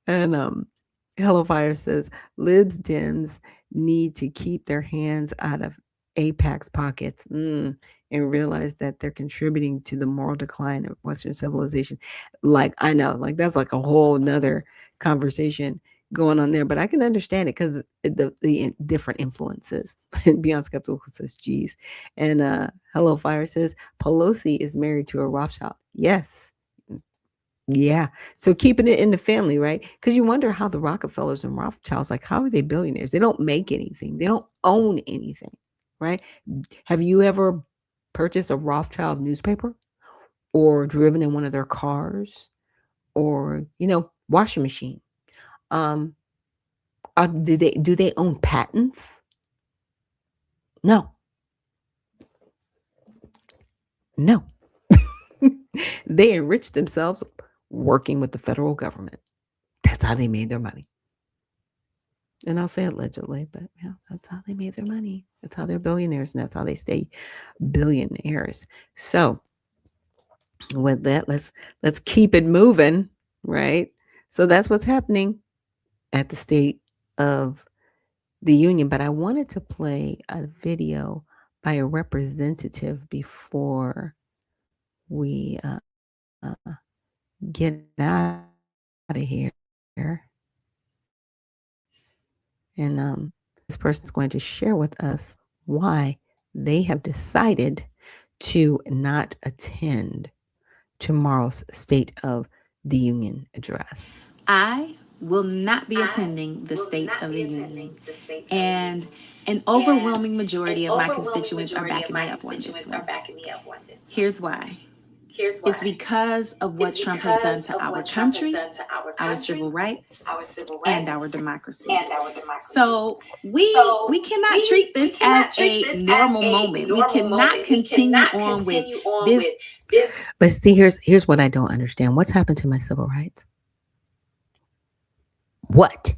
And Hello Fire says, libs Dems need to keep their hands out of AIPAC's pockets and realize that they're contributing to the moral decline of Western civilization. Like, I know, like that's like a whole nother conversation going on there, but I can understand it because the different influences. Beyond Skeptical says, geez. And Hello Fire says, Pelosi is married to a Rothschild. Yes. Yeah. So keeping it in the family, right? Because you wonder how the Rockefellers and Rothschilds, like, how are they billionaires? They don't make anything. They don't own anything, right? Have you ever purchased a Rothschild newspaper or driven in one of their cars or, washing machine? Do they own patents? No. No. They enriched themselves working with the federal government. That's how they made their money. And I'll say allegedly, but yeah, that's how they made their money. That's how they're billionaires, and that's how they stay billionaires. So with that, let's keep it moving, right? So that's what's happening at the State of the Union. But I wanted to play a video by a representative before we get out of here. And this person's going to share with us why they have decided to not attend tomorrow's State of the Union address. I will not be attending the State of the Union. And an overwhelming majority of my constituents are backing me up on this one. Here's why. It's because of what Trump has done to our country, our civil rights, and our democracy. So we cannot treat this as a normal moment. We cannot continue on with this. But see, here's what I don't understand. What's happened to my civil rights? What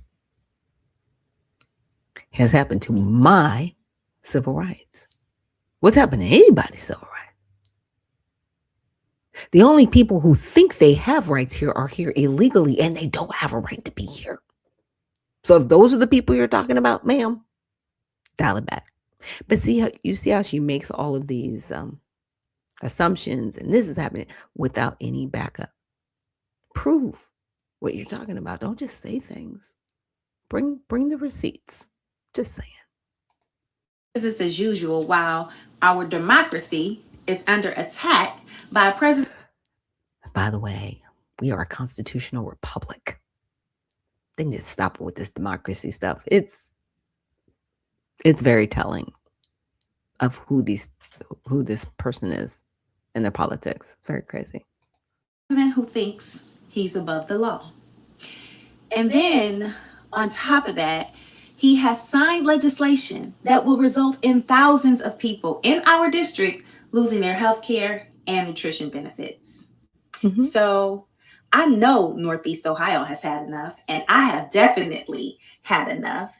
has happened to my civil rights? What's happened to anybody's civil rights? The only people who think they have rights here are here illegally, and they don't have a right to be here. So if those are the people you're talking about, ma'am, dial it back. But see how she makes all of these assumptions, and this is happening without any backup. Prove what you're talking about. Don't just say things. Bring the receipts. Just saying. Business as usual, while our democracy is under attack by a president. By the way, we are a constitutional republic. They need to stop with this democracy stuff. It's very telling of who this person is and their politics. Very crazy. President who thinks he's above the law. And then on top of that, he has signed legislation that will result in thousands of people in our district losing their health care and nutrition benefits. Mm-hmm. So I know Northeast Ohio has had enough, and I have definitely had enough.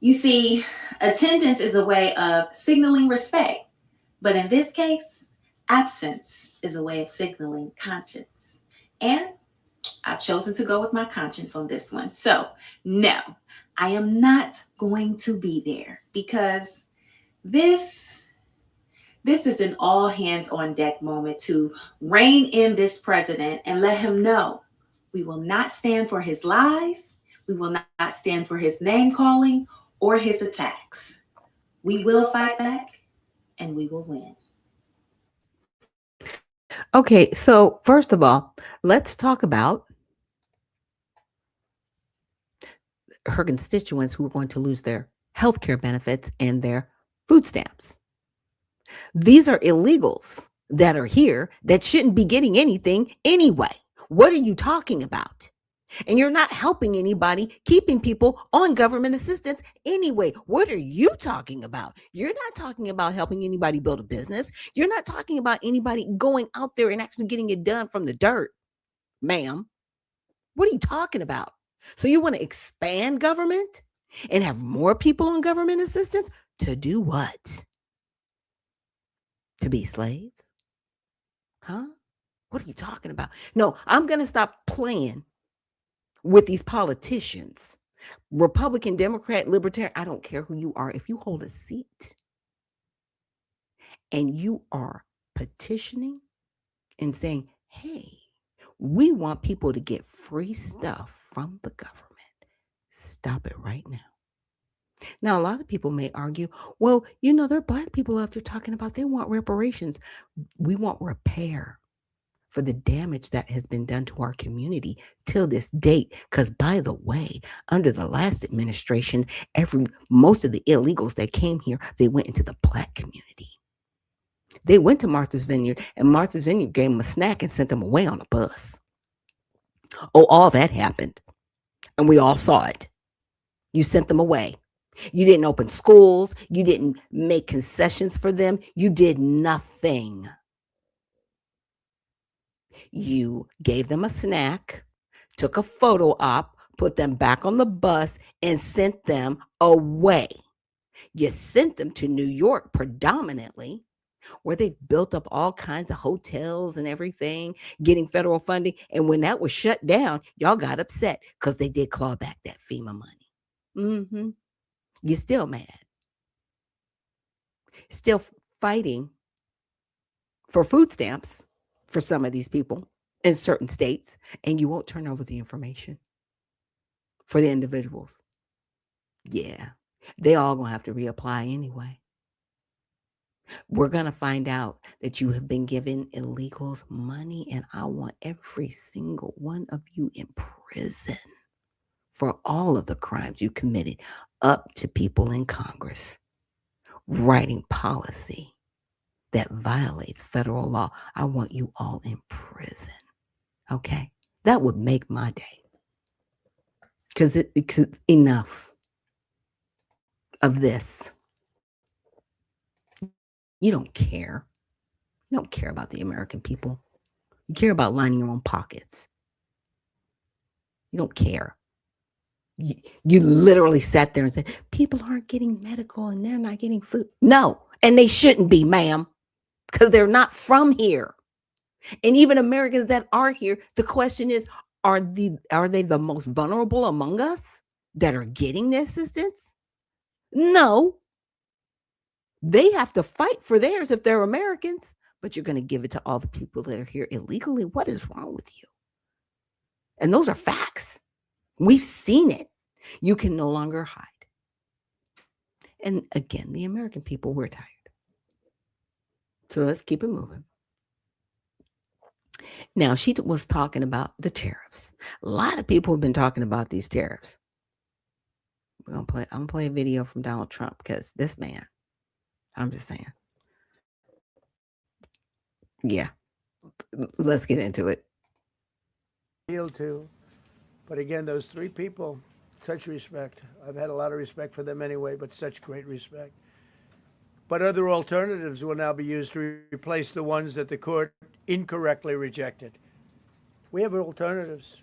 You see, attendance is a way of signaling respect, but in this case, absence is a way of signaling conscience. And I've chosen to go with my conscience on this one. So, no, I am not going to be there because this is an all hands on deck moment to rein in this president and let him know we will not stand for his lies. We will not stand for his name calling or his attacks. We will fight back and we will win. Okay, so first of all, let's talk about her constituents who are going to lose their health care benefits and their food stamps. These are illegals that are here that shouldn't be getting anything anyway. What are you talking about? And you're not helping anybody, keeping people on government assistance anyway. What are you talking about? You're not talking about helping anybody build a business. You're not talking about anybody going out there and actually getting it done from the dirt, ma'am. What are you talking about? So you want to expand government and have more people on government assistance to do what? To be slaves? Huh? What are you talking about? No, I'm going to stop playing with these politicians. Republican, Democrat, Libertarian, I don't care who you are. If you hold a seat and you are petitioning and saying, hey, we want people to get free stuff from the government, stop it right now. Now, a lot of people may argue, well, there are Black people out there talking about they want reparations. We want repair for the damage that has been done to our community till this date. Because by the way, under the last administration, most of the illegals that came here, they went into the Black community. They went to Martha's Vineyard, and Martha's Vineyard gave them a snack and sent them away on a bus. Oh, all that happened. And we all saw it. You sent them away. You didn't open schools. You didn't make concessions for them. You did nothing. You gave them a snack, took a photo op, put them back on the bus, and sent them away. You sent them to New York predominantly, where they've built up all kinds of hotels and everything, getting federal funding. And when that was shut down, y'all got upset because they did claw back that FEMA money. Mm-hmm. You're still mad. Still fighting for food stamps for some of these people in certain states, and you won't turn over the information for the individuals. Yeah, they all gonna have to reapply anyway. We're gonna find out that you have been giving illegals money, and I want every single one of you in prison for all of the crimes you committed, up to people in Congress writing policy that violates federal law. I want you all in prison. Okay? That would make my day. Because it's enough of this. You don't care. You don't care about the American people. You care about lining your own pockets. You don't care. You literally sat there and said, people aren't getting medical and they're not getting food. No, and they shouldn't be, ma'am, because they're not from here. And even Americans that are here, the question is, are they the most vulnerable among us that are getting the assistance? No. They have to fight for theirs if they're Americans, but you're going to give it to all the people that are here illegally. What is wrong with you? And those are facts. We've seen it. You can no longer hide. And again, the American people, we're tired. So let's keep it moving. Now, she was talking about the tariffs. A lot of people have been talking about these tariffs. I'm gonna play a video from Donald Trump because this man, I'm just saying. Yeah. Let's get into it. To. But again, those three people, such respect. I've had a lot of respect for them anyway, but such great respect. But other alternatives will now be used to replace the ones that the court incorrectly rejected. We have alternatives,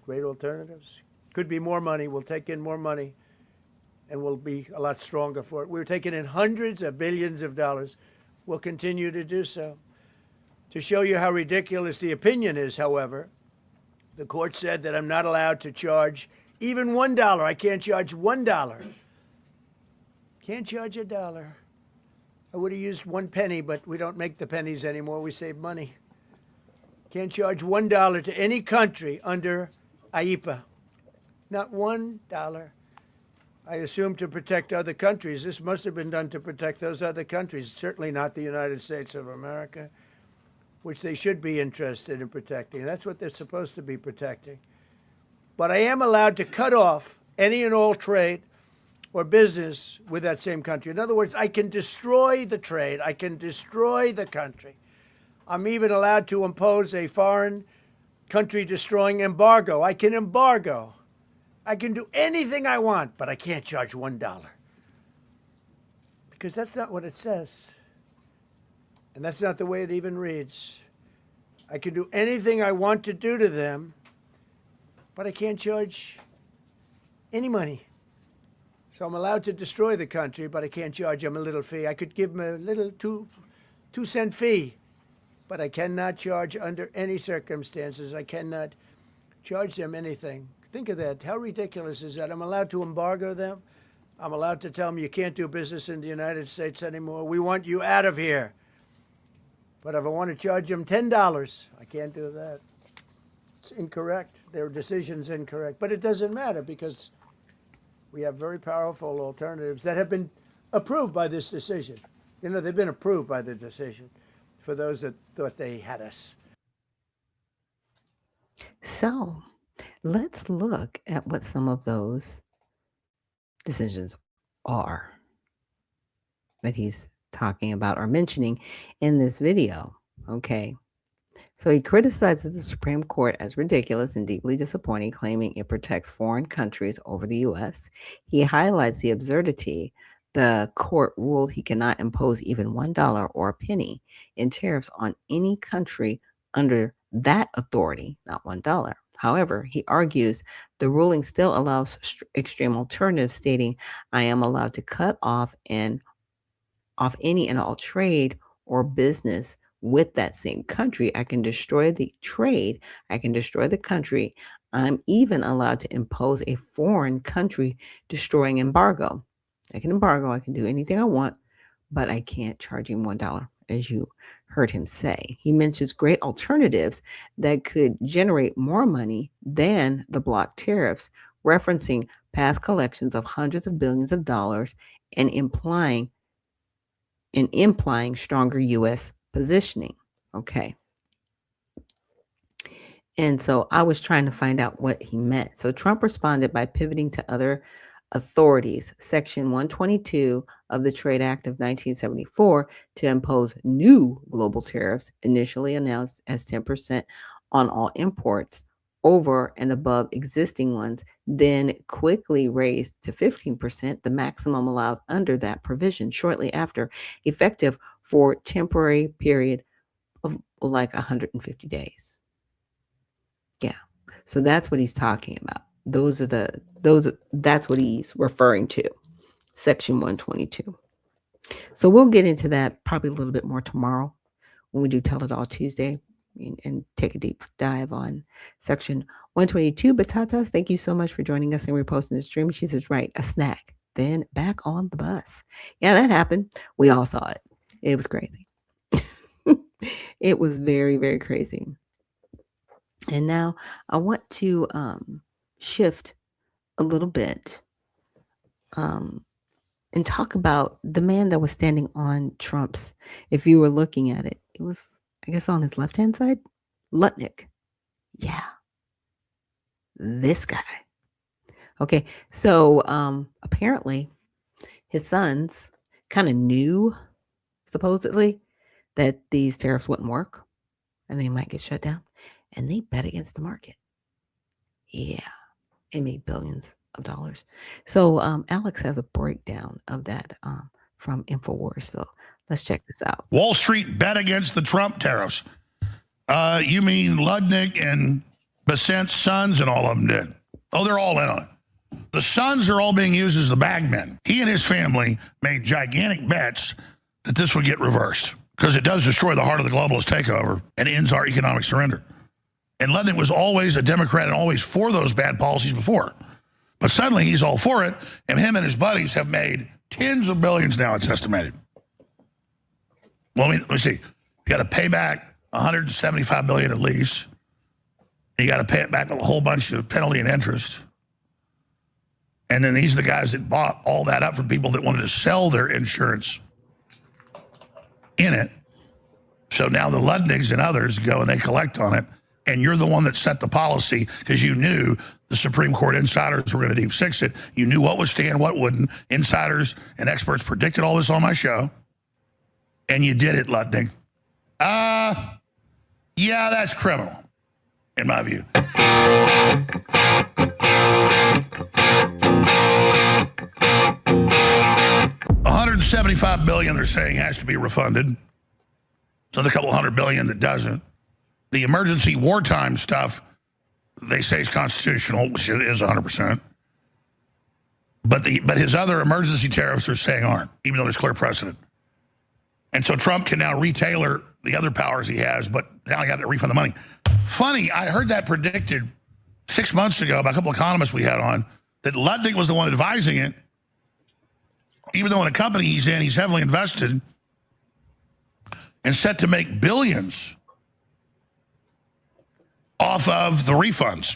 great alternatives. Could be more money. We'll take in more money, and we'll be a lot stronger for it. We're taking in hundreds of billions of dollars. We'll continue to do so. To show you how ridiculous the opinion is, however, the court said that I'm not allowed to charge even $1. I can't charge $1. Can't charge $1. I would have used 1 penny, but we don't make the pennies anymore. We save money. Can't charge $1 to any country under IEPA. Not $1. I assume to protect other countries. This must have been done to protect those other countries, certainly not the United States of America, which they should be interested in protecting. That's what they're supposed to be protecting. But I am allowed to cut off any and all trade or business with that same country. In other words, I can destroy the trade. I can destroy the country. I'm even allowed to impose a foreign country destroying embargo. I can embargo. I can do anything I want, but I can't charge $1. Because that's not what it says. And that's not the way it even reads. I can do anything I want to do to them, but I can't charge any money. So I'm allowed to destroy the country, but I can't charge them a little fee. I could give them a little 2-cent fee, but I cannot charge under any circumstances. I cannot charge them anything. Think of that. How ridiculous is that? I'm allowed to embargo them. I'm allowed to tell them you can't do business in the United States anymore. We want you out of here. But if I want to charge them $10, I can't do that. It's incorrect. Their decision's incorrect. But it doesn't matter because we have very powerful alternatives that have been approved by this decision. You know, they've been approved by the decision for those that thought they had us. So let's look at what some of those decisions are that he's talking about or mentioning in this video. Okay. So he criticizes the Supreme Court as ridiculous and deeply disappointing, claiming it protects foreign countries over the U.S. He highlights the absurdity. The court ruled he cannot impose even $1 or a penny in tariffs on any country under that authority, not $1. However, he argues the ruling still allows extreme alternatives, stating, I am allowed to cut off any and all trade or business with that same country. I can destroy the trade. I can destroy the country. I'm even allowed to impose a foreign country destroying embargo. I can embargo. I can do anything I want, but I can't charge him $1, as you heard him say. He mentions great alternatives that could generate more money than the block tariffs, referencing past collections of hundreds of billions of dollars and implying stronger U.S. positioning. Okay. And so I was trying to find out what he meant. So Trump responded by pivoting to other authorities, Section 122 of the Trade Act of 1974, to impose new global tariffs, initially announced as 10% on all imports over and above existing ones, then quickly raised to 15%, the maximum allowed under that provision, shortly after, effective for temporary period of like 150 days. Yeah. So that's what he's talking about. That's what he's referring to. Section 122. So we'll get into that probably a little bit more tomorrow when we do Tell It All Tuesday and take a deep dive on Section 122. But Tatas, thank you so much for joining us and reposting the stream. She says, right, a snack, then back on the bus. Yeah, that happened. We all saw it. It was crazy. It was very, very crazy. And now I want to shift a little bit and talk about the man that was standing on Trump's, if you were looking at it, it was, I guess, on his left-hand side, Lutnick. Yeah. This guy. Okay. So apparently his sons kind of knew, supposedly, that these tariffs wouldn't work and they might get shut down. And they bet against the market. Yeah. It made billions of dollars. So Alex has a breakdown of that from InfoWars. So let's check this out. Wall Street bet against the Trump tariffs. You mean Lutnick and Bessent's sons and all of them did? Oh, they're all in on it. The sons are all being used as the bagmen. He and his family made gigantic bets that this would get reversed because it does destroy the heart of the globalist takeover and ends our economic surrender. And Lutnick was always a Democrat and always for those bad policies before. But suddenly he's all for it, and him and his buddies have made tens of billions now, it's estimated. Well, let me see. You got to pay back $175 billion at least. You got to pay it back a whole bunch of penalty and interest. And then these are the guys that bought all that up for people that wanted to sell their insurance in it. So now the Lutnicks and others go and they collect on it. And you're the one that set the policy because you knew the Supreme Court insiders were going to deep six it. You knew what would stand, what wouldn't. Insiders and experts predicted all this on my show. And you did it, Lutnick. Yeah, that's criminal, in my view. $175 billion they're saying has to be refunded. So the couple $100 billion that doesn't. The emergency wartime stuff, they say is constitutional, which it is 100%. But his other emergency tariffs are saying aren't, even though there's clear precedent. And so Trump can now retailor the other powers he has, but now he have to refund the money. Funny, I heard that predicted 6 months ago by a couple of economists we had on, that Lutnick was the one advising it, even though in a company he's in, he's heavily invested and set to make billions off of the refunds.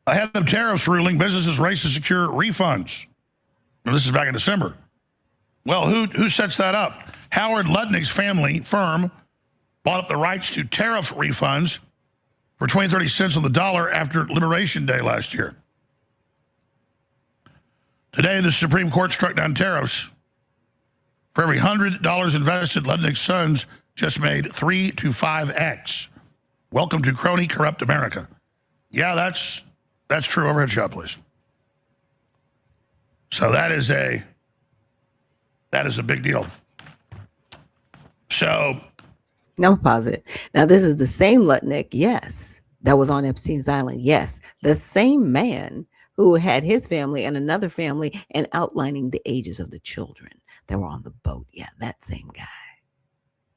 Ahead of tariffs ruling, businesses race to secure refunds. Now, this is back in December. Well, who sets that up? Howard Lutnick's family firm bought up the rights to tariff refunds for 20, 30 cents on the dollar after Liberation Day last year. Today, the Supreme Court struck down tariffs. For every $100 invested, Lutnick's sons just made 3 to 5x. Welcome to crony corrupt America. Yeah, that's true. Overhead shot, please. So that is a big deal. So now pause it. Now this is the same Lutnick, yes, that was on Epstein's Island. Yes, the same man who had his family and another family and outlining the ages of the children that were on the boat. Yeah, that same guy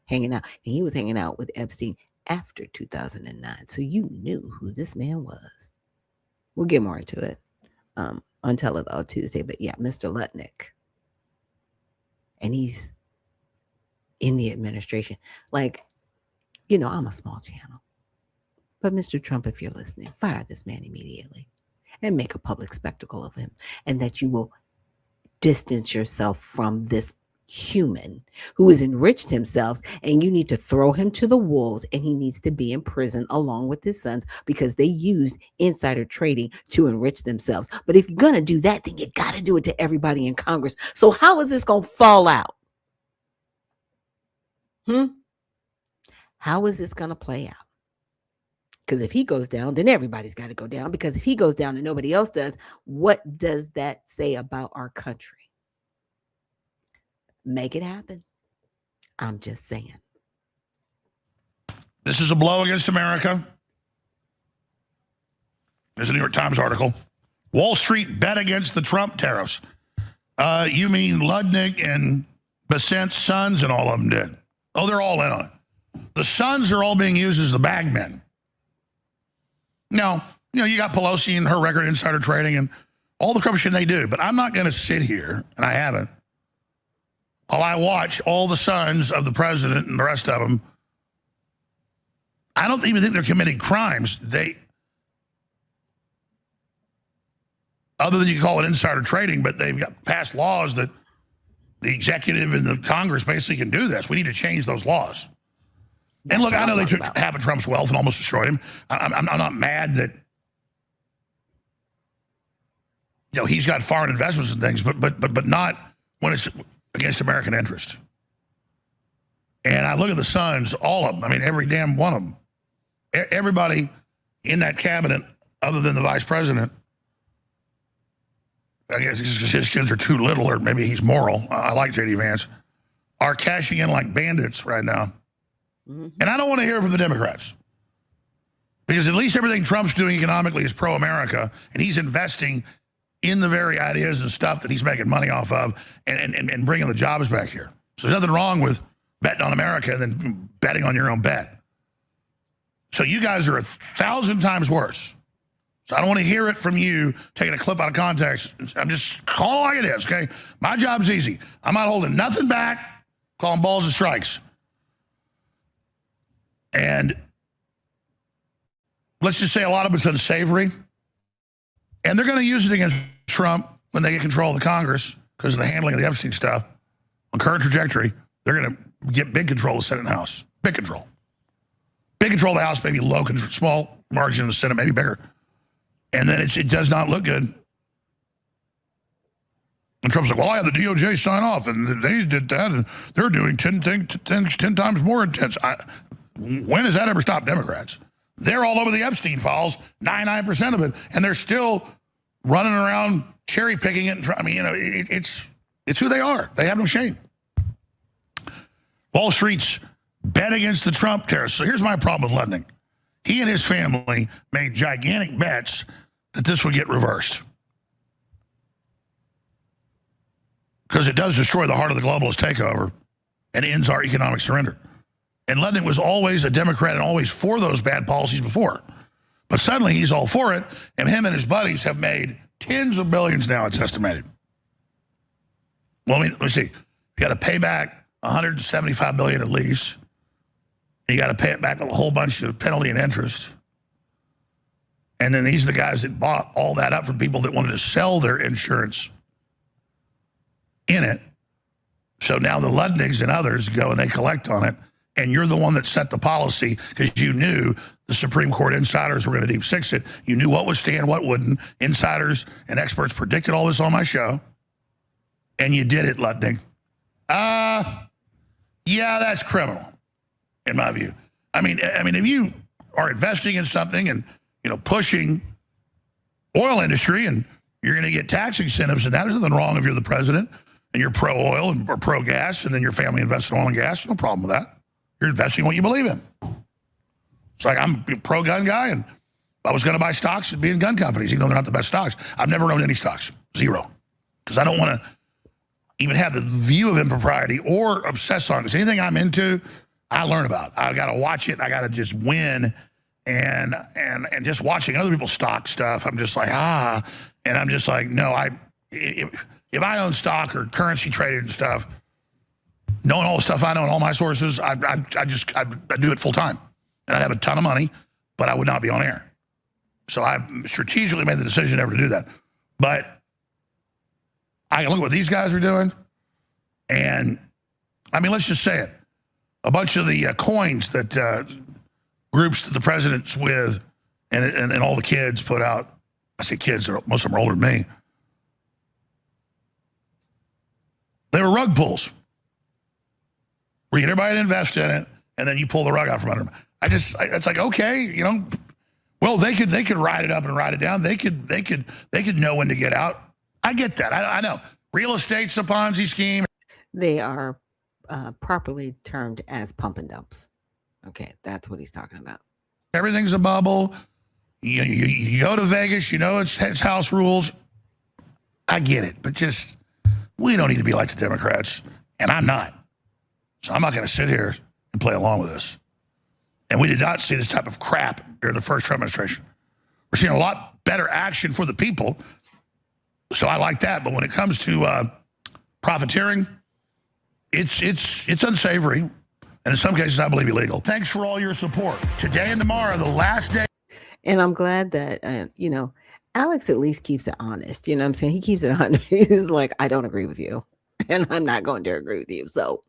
hanging out. And he was hanging out with Epstein after 2009. So you knew who this man was. We'll get more into it on Tell It All Tuesday. But yeah, Mr. Lutnick. And he's in the administration. Like, I'm a small channel. But Mr. Trump, if you're listening, fire this man immediately. and make a public spectacle of him, and that you will distance yourself from this human who has enriched himself, and you need to throw him to the wolves, and he needs to be in prison along with his sons because they used insider trading to enrich themselves. But if you're going to do that, then you got to do it to everybody in Congress. So how is this going to fall out? How is this going to play out? Because if he goes down, then everybody's got to go down. Because if he goes down and nobody else does, what does that say about our country? Make it happen. I'm just saying. This is a blow against America. There's a New York Times article. Wall Street bet against the Trump tariffs. You mean Ludnick and Bessent's sons and all of them did? Oh, they're all in on it. The sons are all being used as the bagmen. Now, you got Pelosi and her record insider trading and all the corruption they do, but I'm not going to sit here, and I haven't, while I watch all the sons of the president and the rest of them. I don't even think they're committing crimes. Other than you can call it insider trading, but they've got passed laws that the executive and the Congress basically can do this. We need to change those laws. And look, I know they took half of Trump's wealth and almost destroyed him. I'm not mad that he's got foreign investments and things, but not when it's against American interest. And I look at the sons, all of them. I mean, every damn one of them. Everybody in that cabinet, other than the vice president, I guess his kids are too little, or maybe he's moral. I like J.D. Vance, are cashing in like bandits right now. And I don't want to hear from the Democrats, because at least everything Trump's doing economically is pro-America, and he's investing in the very ideas and stuff that he's making money off of and bringing the jobs back here. So there's nothing wrong with betting on America and then betting on your own bet. So you guys are 1,000 times worse. So I don't want to hear it from you taking a clip out of context. I'm just calling it like it is, okay? My job's easy. I'm not holding nothing back, calling balls and strikes. And let's just say a lot of it's unsavory. And they're going to use it against Trump when they get control of the Congress because of the handling of the Epstein stuff. On current trajectory, they're going to get big control of the Senate and House. Big control. Big control of the House, maybe low control, small margin in the Senate, maybe bigger. And then it does not look good. And Trump's like, well, I had the DOJ sign off, and they did that, and they're doing 10 times more intense. When has that ever stopped Democrats? They're all over the Epstein files, 99% of it, and they're still running around cherry picking it. I mean, it's who they are. They have no shame. Wall Street's bet against the Trump tariffs. So here's my problem with Ludnick. He and his family made gigantic bets that this would get reversed, because it does destroy the heart of the globalist takeover and ends our economic surrender. And Ludnick was always a Democrat and always for those bad policies before. But suddenly he's all for it, and him and his buddies have made tens of billions now, it's estimated. Well, let me see. You got to pay back $175 billion at least. You got to pay it back a whole bunch of penalty and interest. And then these are the guys that bought all that up from people that wanted to sell their insurance in it. So now the Ludniks and others go and they collect on it. And you're the one that set the policy because you knew the Supreme Court insiders were going to deep six it. You knew what would stand, what wouldn't. Insiders and experts predicted all this on my show. And you did it, Ludnick. Yeah, that's criminal, in my view. I mean, if you are investing in something and, pushing oil industry and you're going to get tax incentives, and there's nothing wrong if you're the president and you're pro-oil or pro-gas, and then your family invests in oil and gas, no problem with that. You're investing in what you believe in. It's like I'm a pro-gun guy, and I was going to buy stocks and be in gun companies, even though they're not the best stocks. I've never owned any stocks, zero, because I don't want to even have the view of impropriety or obsess on it. Because anything I'm into, I learn about. I got to watch it. I got to just win, and just watching other people's stock stuff, I'm just like, and I'm just like, no, if I own stock or currency traded and stuff, knowing all the stuff I know and all my sources, I do it full time. And I'd have a ton of money, but I would not be on air. So I strategically made the decision never to do that. But I can look at what these guys are doing. And I mean, let's just say it. A bunch of the coins that groups that the president's with and all the kids put out. I say kids, most of them are older than me. They were rug pulls. Where you get everybody to invest in it, and then you pull the rug out from under them. It's like, okay, you know, well, they could ride it up and ride it down. They could know when to get out. I get that. I know. Real estate's a Ponzi scheme. They are properly termed as pump and dumps. Okay, that's what he's talking about. Everything's a bubble. You go to Vegas, you know it's house rules. I get it, but just we don't need to be like the Democrats, and I'm not. So I'm not going to sit here and play along with this. And we did not see this type of crap during the first Trump administration. We're seeing a lot better action for the people. So I like that. But when it comes to profiteering, it's unsavory. And in some cases, I believe illegal. Thanks for all your support. Today and tomorrow, the last day. And I'm glad that, you know, Alex at least keeps it honest. You know what I'm saying? He keeps it honest. He's like, I don't agree with you. And I'm not going to agree with you. So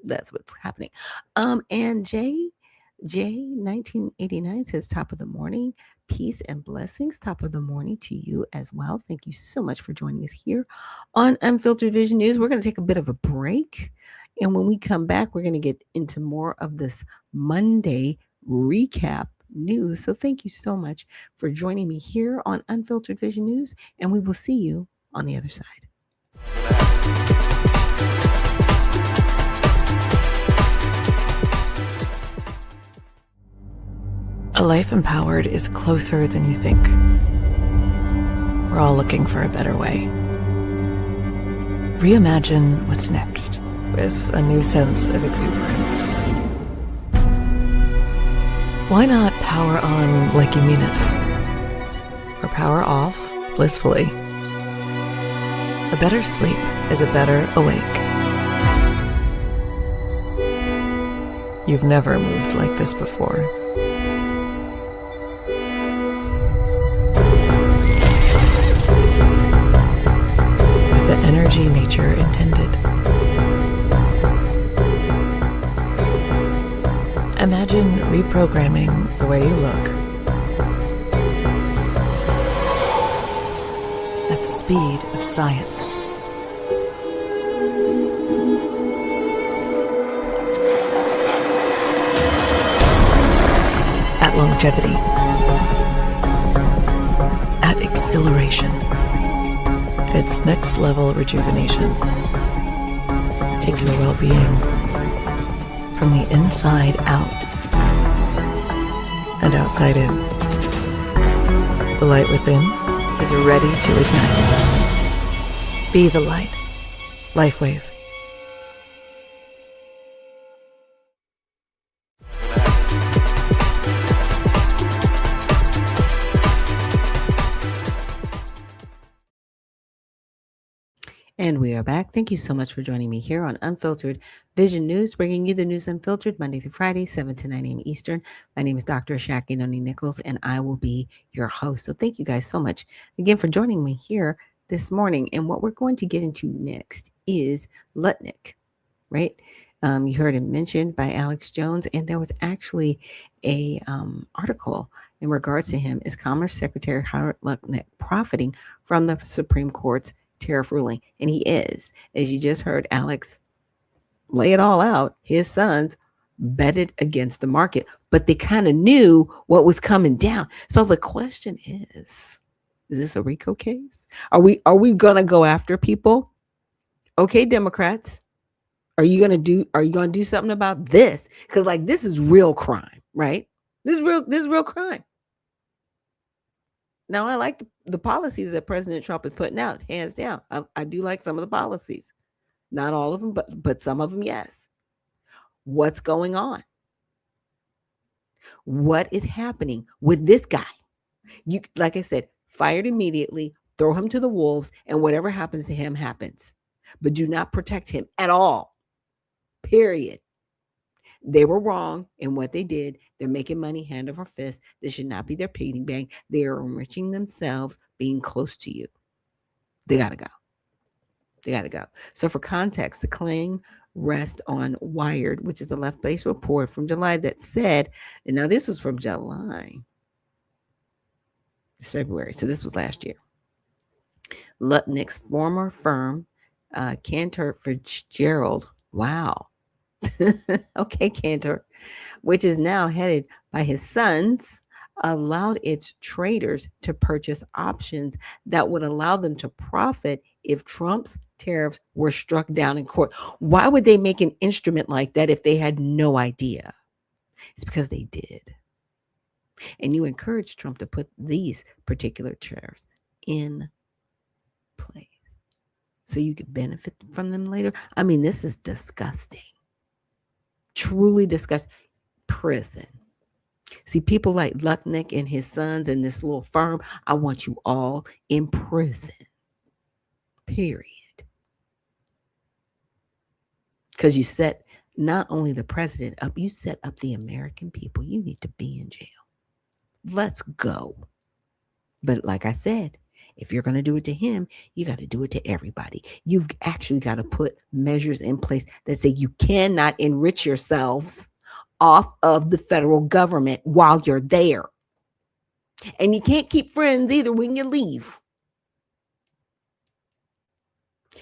that's what's happening. And J 1989 says, top of the morning, peace and blessings. Top of the morning to you as well. Thank you so much for joining us here on Unfiltered Vision News. We're going to take a bit of a break. And when we come back, we're going to get into more of this Monday recap news. So thank you so much for joining me here on Unfiltered Vision News. And we will see you on the other side. A life empowered is closer than you think. We're all looking for a better way. Reimagine what's next with a new sense of exuberance. Why not power on like you mean it? Or power off blissfully? A better sleep is a better awake. You've never moved like this before. The energy nature intended. Imagine reprogramming the way you look at the speed of science. At longevity. At exhilaration. It's next level rejuvenation. Take your well-being from the inside out and outside in. The light within is ready to ignite. Be the light. LifeWave. And we are back. Thank you so much for joining me here on Unfiltered Vision News, bringing you the news unfiltered Monday through Friday, 7 to 9 a.m. Eastern. My name is Dr. Ashaki Noni Nichols, and I will be your host. So thank you guys so much again for joining me here this morning. And what we're going to get into next is Lutnick, right? You heard him mentioned by Alex Jones, and there was actually a article in regards to him. Is Commerce Secretary Howard Lutnick profiting from the Supreme Court's tariff ruling? And he is. As you just heard Alex lay it all out, his sons betted against the market, but they kind of knew what was coming down. So the question is this a RICO case? Are we gonna go after people? Okay, Democrats, are you gonna do something about this? Because like this is real crime, right? This is real crime. Now, I like the policies that President Trump is putting out, hands down. I do like some of the policies. Not all of them, but some of them, yes. What's going on? What is happening with this guy? You, like I said, fired immediately, throw him to the wolves, and whatever happens to him happens. But do not protect him at all. Period. They were wrong in what they did. They're making money hand over fist. This should not be their piggy bank. They are enriching themselves being close to you. They got to go. They got to go. So for context, the claim rests on Wired, which is a left-based report from July that said, and now this was from July. It's February, so this was last year. Lutnick's former firm, Cantor Fitzgerald, wow. Okay, Cantor, which is now headed by his sons, allowed its traders to purchase options that would allow them to profit if Trump's tariffs were struck down in court. Why would they make an instrument like that if they had no idea? It's because they did. And you encourage Trump to put these particular tariffs in place so you could benefit from them later. I mean, this is disgusting. Truly disgusting. Prison. See, people like Lutnick and his sons and this little firm, I want you all in prison. Period. Because you set not only the president up, you set up the American people. You need to be in jail. Let's go. But like I said, if you're going to do it to him, you got to do it to everybody. You've actually got to put measures in place that say you cannot enrich yourselves off of the federal government while you're there. And you can't keep friends either when you leave.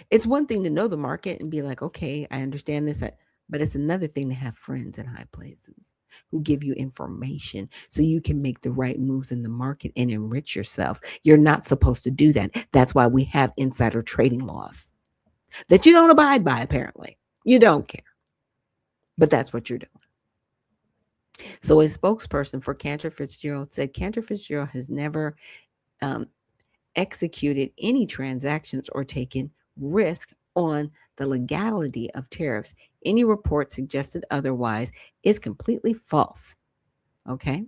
It's one thing to know the market and be like, okay, I understand this, but it's another thing to have friends in high places who give you information so you can make the right moves in the market and enrich yourselves. You're not supposed to do that. That's why we have insider trading laws that you don't abide by, apparently. You don't care. But that's what you're doing. So a spokesperson for Cantor Fitzgerald said Cantor Fitzgerald has never executed any transactions or taken risk on the legality of tariffs. Any report suggested otherwise is completely false. Okay.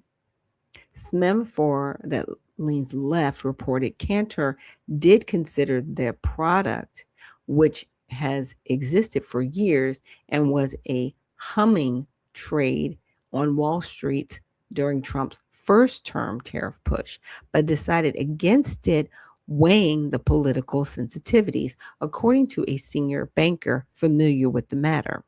Semaphore that leans left reported Cantor did consider their product, which has existed for years and was a humming trade on Wall Street during Trump's first term tariff push, but decided against it, weighing the political sensitivities, according to a senior banker familiar with the matter.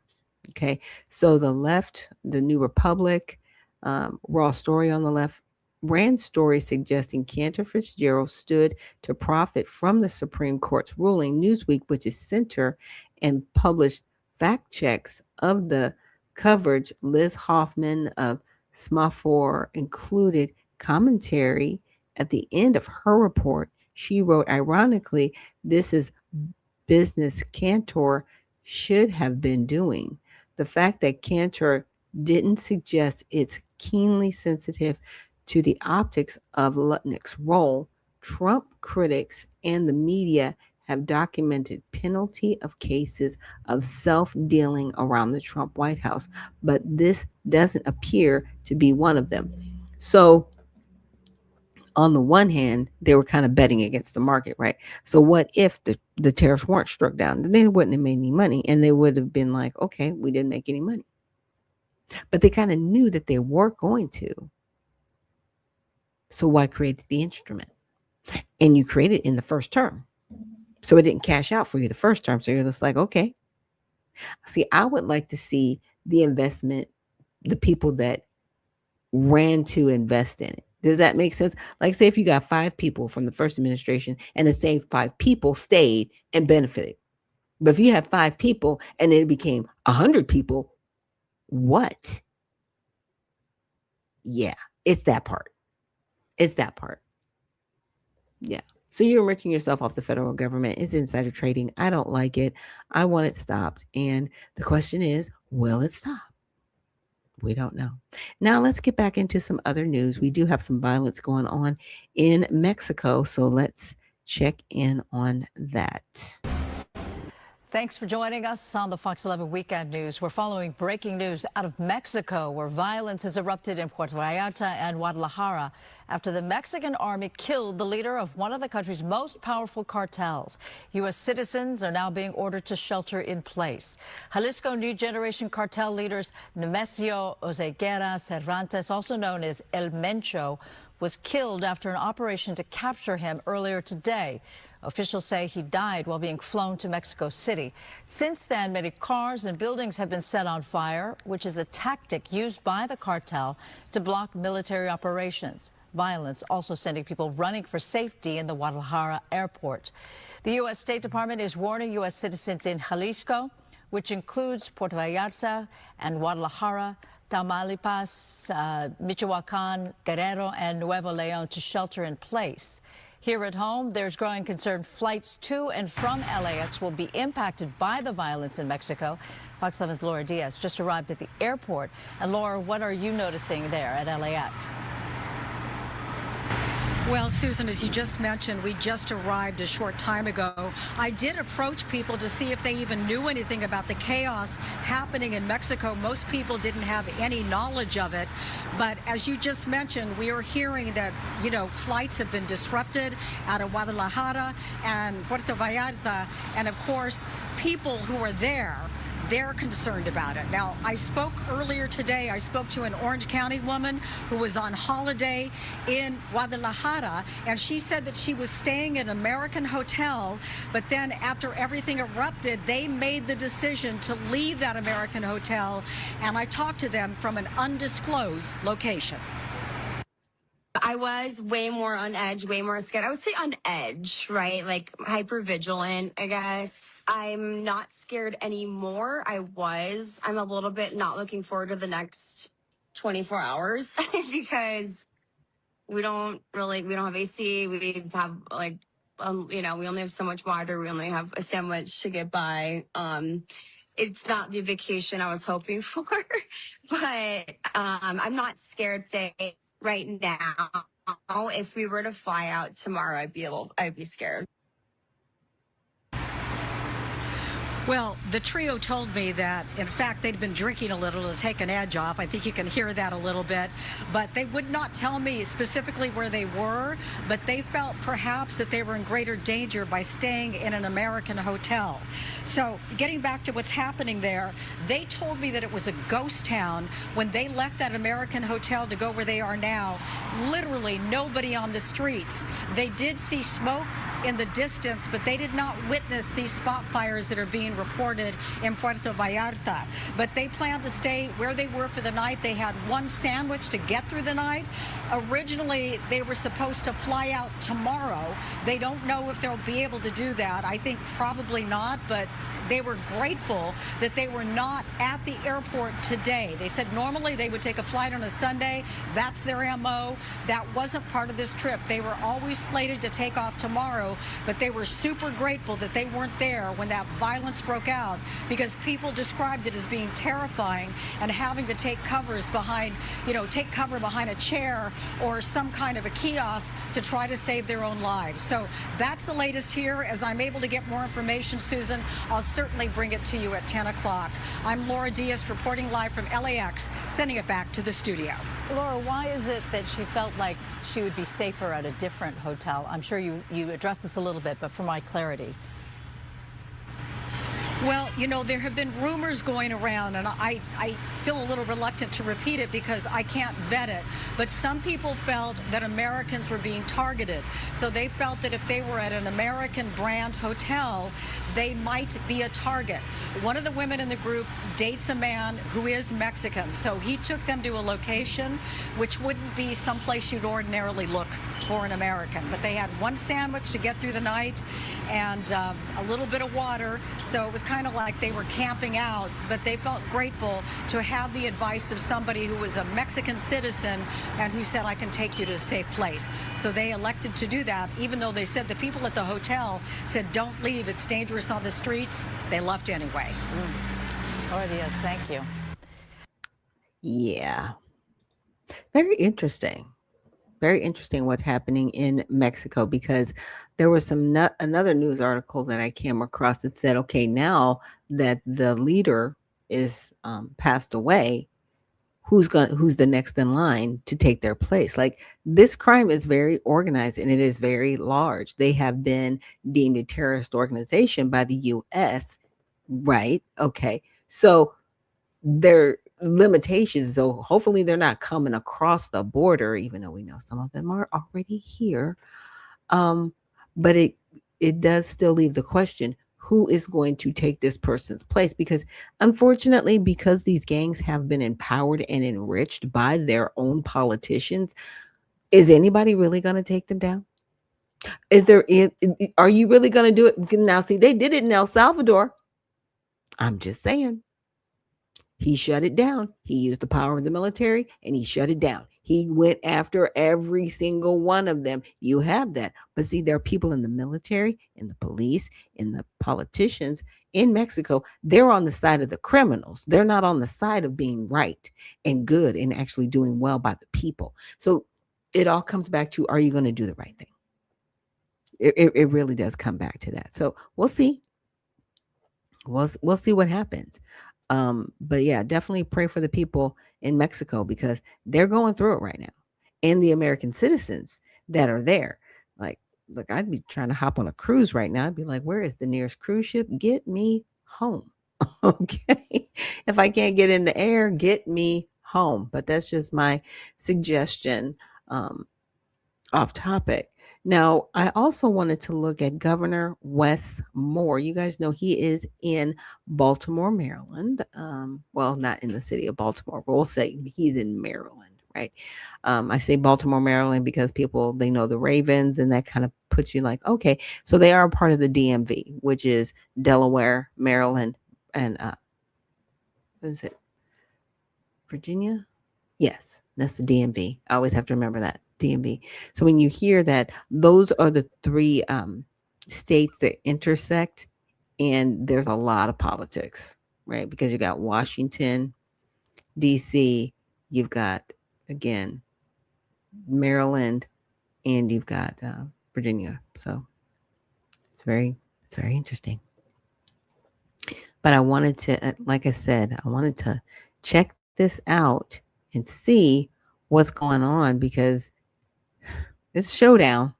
Okay, so the left, the New Republic, Raw Story on the left, ran stories suggesting Cantor Fitzgerald stood to profit from the Supreme Court's ruling. Newsweek, which is center and published fact checks of the coverage, Liz Hoffman of Semaphore included commentary at the end of her report. She wrote, ironically, this is business Cantor should have been doing. The fact that Cantor didn't suggest it's keenly sensitive to the optics of Lutnick's role, Trump critics and the media have documented penalty of cases of self-dealing around the Trump White House, but this doesn't appear to be one of them. So on the one hand, they were kind of betting against the market, right? So what if the tariffs weren't struck down? Then they wouldn't have made any money, and they would have been like, okay, we didn't make any money. But they kind of knew that they were going to. So why create the instrument? And you create it in the first term. So it didn't cash out for you the first term. So you're just like, okay. See, I would like to see the investment, the people that ran to invest in it. Does that make sense? Like, say if you got 5 people from the first administration and the same 5 people stayed and benefited. But if you have 5 people and then it became 100 people, what? Yeah, it's that part. It's that part. Yeah. So you're enriching yourself off the federal government. It's insider trading. I don't like it. I want it stopped. And the question is, will it stop? We don't know. Now let's get back into some other news. We do have some violence going on in Mexico. So let's check in on that. Thanks for joining us on the Fox 11 Weekend News. We're following breaking news out of Mexico, where violence has erupted in Puerto Vallarta and Guadalajara after the Mexican army killed the leader of one of the country's most powerful cartels. U.S. citizens are now being ordered to shelter in place. Jalisco New Generation cartel leaders Nemesio Oseguera Cervantes, also known as El Mencho, was killed after an operation to capture him earlier today. Officials say he died while being flown to Mexico City. Since then, many cars and buildings have been set on fire, which is a tactic used by the cartel to block military operations. Violence also sending people running for safety in the Guadalajara airport. The U.S. State Department is warning U.S. citizens in Jalisco, which includes Puerto Vallarta and Guadalajara, Tamaulipas, Michoacan, Guerrero, and Nuevo León to shelter in place. Here at home, there's growing concern flights to and from LAX will be impacted by the violence in Mexico. Fox 7's Laura Diaz just arrived at the airport. And Laura, what are you noticing there at LAX? Well, Susan, as you just mentioned, we just arrived a short time ago. I did approach people to see if they even knew anything about the chaos happening in Mexico. Most people didn't have any knowledge of it. But as you just mentioned, we are hearing that, flights have been disrupted out of Guadalajara and Puerto Vallarta. And of course, people who are there, they're concerned about it. Now, I spoke earlier today, I spoke to an Orange County woman who was on holiday in Guadalajara, and she said that she was staying in an American hotel, but then after everything erupted, they made the decision to leave that American hotel, and I talked to them from an undisclosed location. I was way more on edge, way more scared. I would say on edge, right? Like hyper vigilant, I guess. I'm not scared anymore. I'm a little bit not looking forward to the next 24 hours because we don't have AC. We have we only have so much water. We only have a sandwich to get by. It's not the vacation I was hoping for, but I'm not scared to right now. If we were to fly out tomorrow, I'd be scared. Well, the trio told me that, in fact, they'd been drinking a little to take an edge off. I think you can hear that a little bit. But they would not tell me specifically where they were, but they felt perhaps that they were in greater danger by staying in an American hotel. So getting back to what's happening there, they told me that it was a ghost town. When they left that American hotel to go where they are now, literally nobody on the streets. They did see smoke in the distance, but they did not witness these spot fires that are being reported in Puerto Vallarta. But they planned to stay where they were for the night. They had one sandwich to get through the night. Originally, they were supposed to fly out tomorrow. They don't know if they'll be able to do that. I think probably not, but they were grateful that they were not at the airport today. They said normally they would take a flight on a Sunday. That's their MO. That wasn't part of this trip. They were always slated to take off tomorrow, but they were super grateful that they weren't there when that violence broke out, because people described it as being terrifying and having to take cover behind a chair or some kind of a kiosk to try to save their own lives. So that's the latest here. As I'm able to get more information, Susan, I'll certainly bring it to you at 10 o'clock. I'm Laura Diaz reporting live from LAX, sending it back to the studio. Laura, why is it that she felt like she would be safer at a different hotel? I'm sure you addressed this a little bit, but for my clarity. Well, there have been rumors going around, and I feel a little reluctant to repeat it because I can't vet it. But some people felt that Americans were being targeted. So they felt that if they were at an American brand hotel, they might be a target. One of the women in the group dates a man who is Mexican. So he took them to a location which wouldn't be someplace you'd ordinarily look for an American. But they had one sandwich to get through the night and a little bit of water. So it was kind of like they were camping out, but they felt grateful to have the advice of somebody who was a Mexican citizen and who said, I can take you to a safe place. So they elected to do that, even though they said the people at the hotel said, don't leave, it's dangerous on the streets. They left anyway. Laura Diaz, thank you. Yeah. Very interesting. very interesting what's happening in Mexico, because there was another news article that I came across that said, okay, now that the leader is passed away, who's the next in line to take their place? Like, this crime is very organized and it is very large. They have been deemed a terrorist organization by the US, right? Okay. So their limitations, so hopefully they're not coming across the border, even though we know some of them are already here. But it does still leave the question, who is going to take this person's place? Because unfortunately, because these gangs have been empowered and enriched by their own politicians, is anybody really going to take them down? Are you really going to do it? Now, see, they did it in El Salvador. I'm just saying. He shut it down. He used the power of the military and he shut it down. He went after every single one of them. You have that. But see, there are people in the military, in the police, in the politicians in Mexico. They're on the side of the criminals. They're not on the side of being right and good and actually doing well by the people. So it all comes back to, are you going to do the right thing? It really does come back to that. So we'll see. We'll see what happens. But yeah, definitely pray for the people in Mexico, because they're going through it right now, and the American citizens that are there. Like, look, I'd be trying to hop on a cruise right now. I'd be like, where is the nearest cruise ship? Get me home. Okay. If I can't get in the air, get me home. But that's just my suggestion, off topic. Now, I also wanted to look at Governor Wes Moore. You guys know he is in Baltimore, Maryland. Well, not in the city of Baltimore, but we'll say he's in Maryland, right? I say Baltimore, Maryland, because people, they know the Ravens, and that kind of puts you like, okay, so they are a part of the DMV, which is Delaware, Maryland, and what is it? Virginia? Yes, that's the DMV. I always have to remember that. DMV. So when you hear that, those are the three states that intersect, and there's a lot of politics, right? Because you got Washington, DC, you've got, again, Maryland, and you've got Virginia. So it's very interesting. But I wanted to, like I said, I wanted to check this out and see what's going on, because it's a showdown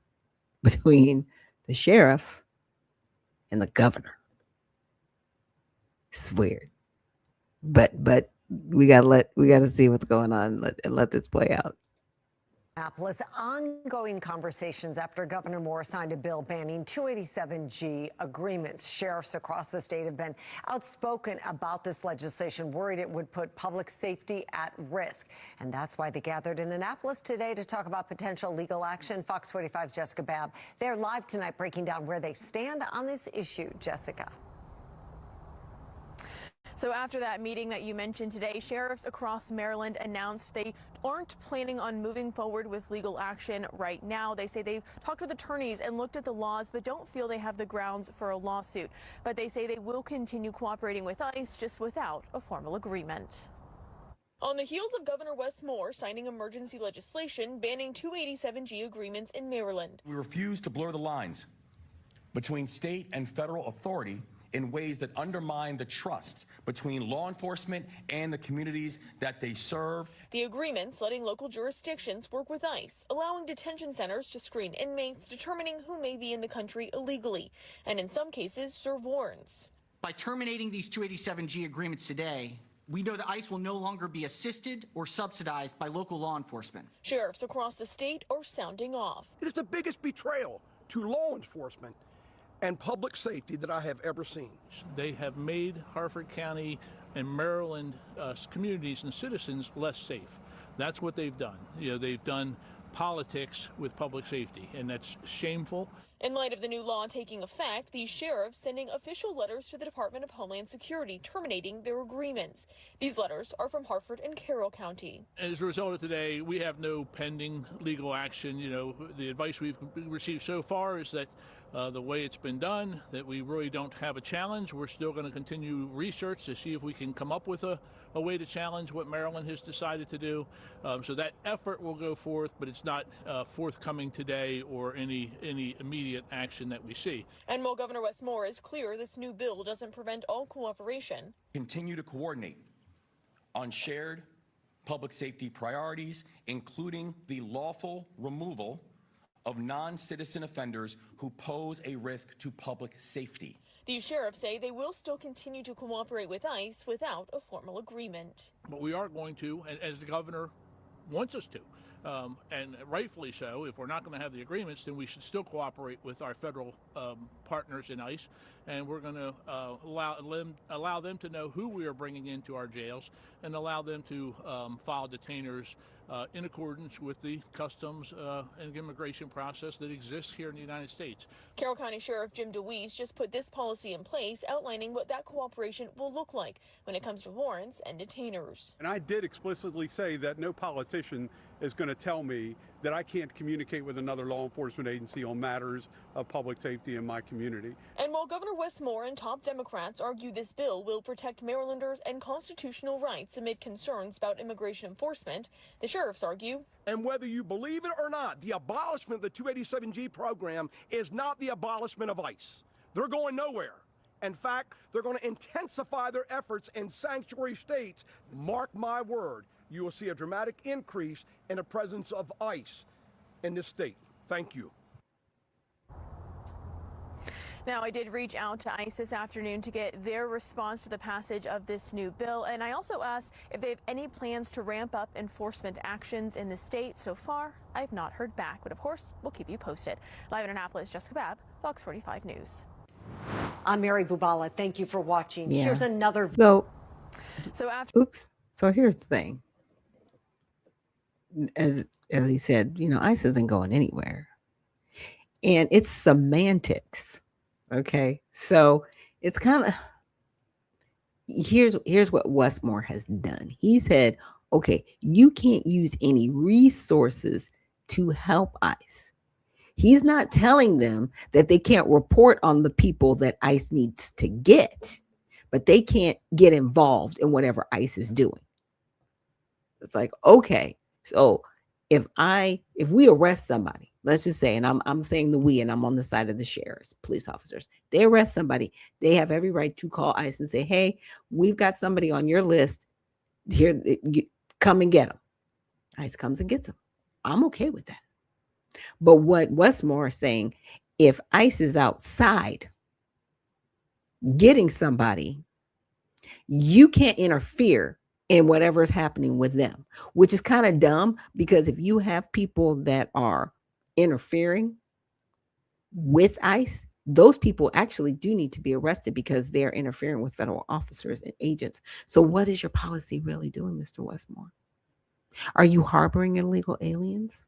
between the sheriff and the governor. It's weird, but we gotta see what's going on and let this play out. Minneapolis, ongoing conversations after Governor Moore signed a bill banning 287G agreements. Sheriffs across the state have been outspoken about this legislation, worried it would put public safety at risk. And that's why they gathered in Annapolis today to talk about potential legal action. Fox 45's Jessica Babb, they're live tonight breaking down where they stand on this issue. Jessica. So after that meeting that you mentioned today, sheriffs across Maryland announced they aren't planning on moving forward with legal action right now. They say they've talked with attorneys and looked at the laws, but don't feel they have the grounds for a lawsuit. But they say they will continue cooperating with ICE, just without a formal agreement. On the heels of Governor Wes Moore signing emergency legislation banning 287G agreements in Maryland. We refuse to blur the lines between state and federal authority in ways that undermine the trust between law enforcement and the communities that they serve. The agreements letting local jurisdictions work with ICE, allowing detention centers to screen inmates, determining who may be in the country illegally, and in some cases serve warrants. By terminating these 287G agreements today, we know that ICE will no longer be assisted or subsidized by local law enforcement. Sheriffs across the state are sounding off. It is the biggest betrayal to law enforcement and public safety that I have ever seen. They have made Harford County and Maryland communities and citizens less safe. That's what they've done. You know, they've done politics with public safety, and that's shameful. In light of the new law taking effect, these sheriffs sending official letters to the Department of Homeland Security terminating their agreements. These letters are from Harford and Carroll County. As a result of today, we have no pending legal action. You know, the advice we've received so far is that the way it's been done, that we really don't have a challenge. We're still going to continue research to see if we can come up with a way to challenge what Maryland has decided to do. So that effort will go forth, but it's not forthcoming today or any immediate action that we see. And while Governor Wes Moore is clear this new bill doesn't prevent all cooperation, Continue to coordinate on shared public safety priorities, including the lawful removal of non-citizen offenders who pose a risk to public safety. these sheriffs say they will still continue to cooperate with ICE without a formal agreement. But we are going to, as the governor wants us to, and rightfully so. If we're not going to have the agreements, then we should still cooperate with our federal partners in ICE, and we're going to allow them to know who we are bringing into our jails and allow them to file detainers in accordance with the customs and immigration process that exists here in the United States. Carroll County Sheriff Jim DeWeese just put this policy in place, outlining what that cooperation will look like when it comes to warrants and detainers. And I did explicitly say that no politician is going to tell me that I can't communicate with another law enforcement agency on matters of public safety in my community. And while Governor Wes Moore and top Democrats argue this bill will protect Marylanders and constitutional rights amid concerns about immigration enforcement, the sheriffs argue. And whether you believe it or not, the abolishment of the 287G program is not the abolishment of ICE. They're going nowhere. In fact, they're going to intensify their efforts in sanctuary states. Mark my word, you will see a dramatic increase in the presence of ICE in this state. Thank you. Now, I did reach out to ICE this afternoon to get their response to the passage of this new bill, and I also asked if they have any plans to ramp up enforcement actions in the state. So far, I've not heard back, but of course, we'll keep you posted. Live in Annapolis, Jessica Babb, Fox 45 News. I'm Mary Bubala. Thank you for watching. Yeah. Here's another. So after. Oops. So here's the thing. As he said, ICE isn't going anywhere. And it's semantics. Okay. So it's kind of here's what Wes Moore has done. He said, okay, you can't use any resources to help ICE. He's not telling them that they can't report on the people that ICE needs to get, but they can't get involved in whatever ICE is doing. It's like, okay, so if we arrest somebody, let's just say, and I'm saying the we, and I'm on the side of the sheriffs, police officers, they arrest somebody, they have every right to call ICE and say, hey, we've got somebody on your list here, come and get them. ICE comes and gets them. I'm okay with that. But what Wes Moore is saying, if ICE is outside getting somebody, you can't interfere in whatever is happening with them, which is kind of dumb, because if you have people that are interfering with ICE, those people actually do need to be arrested because they're interfering with federal officers and agents. So what is your policy really doing, Mr. Wes Moore? Are you harboring illegal aliens?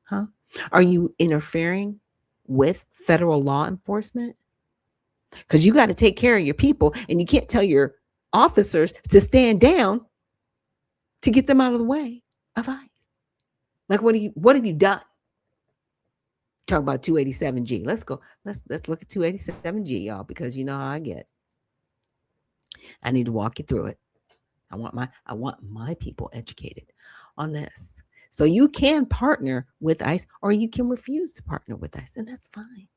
Huh? Are you interfering with federal law enforcement? Because you got to take care of your people, and you can't tell your officers to stand down to get them out of the way of ICE. Like, what have you done? Talk about 287G. Let's go. Let's look at 287G, y'all, because you know how I get. I need to walk you through it. I want my people educated on this. So you can partner with ICE, or you can refuse to partner with ICE, and that's fine.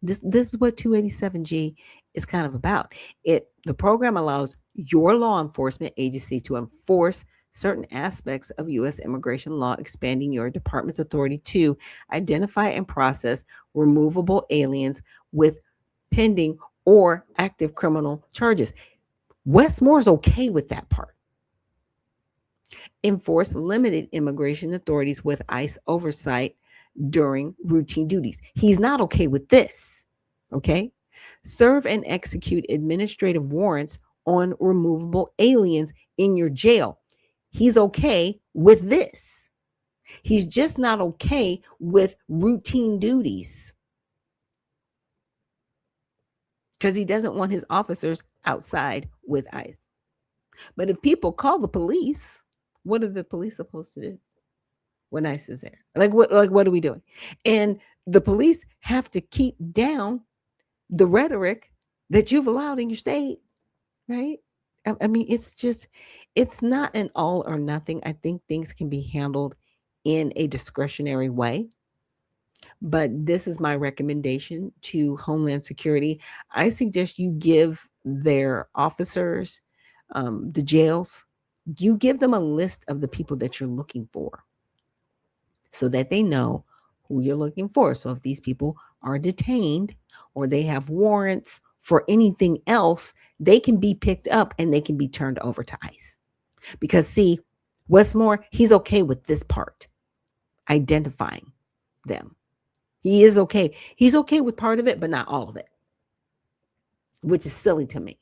This is what 287G is kind of about. The program allows your law enforcement agency to enforce certain aspects of U.S. immigration law, expanding your department's authority to identify and process removable aliens with pending or active criminal charges. Wes Moore's okay with that part. Enforce limited immigration authorities with ICE oversight during routine duties. He's not okay with this. Okay. Serve and execute administrative warrants on removable aliens in your jail. He's okay with this. He's just not okay with routine duties, because he doesn't want his officers outside with ICE. But if people call the police, what are the police supposed to do when ICE is there? Like what are we doing? And the police have to keep down the rhetoric that you've allowed in your state, right? I mean, it's not an all or nothing. I think things can be handled in a discretionary way. But this is my recommendation to Homeland Security. I suggest you give their officers, the jails, you give them a list of the people that you're looking for so that they know who you're looking for. So if these people are detained or they have warrants for anything else, they can be picked up and they can be turned over to ICE. Because see, Westmore, he's okay with this part, identifying them. He is okay. He's okay with part of it, but not all of it, which is silly to me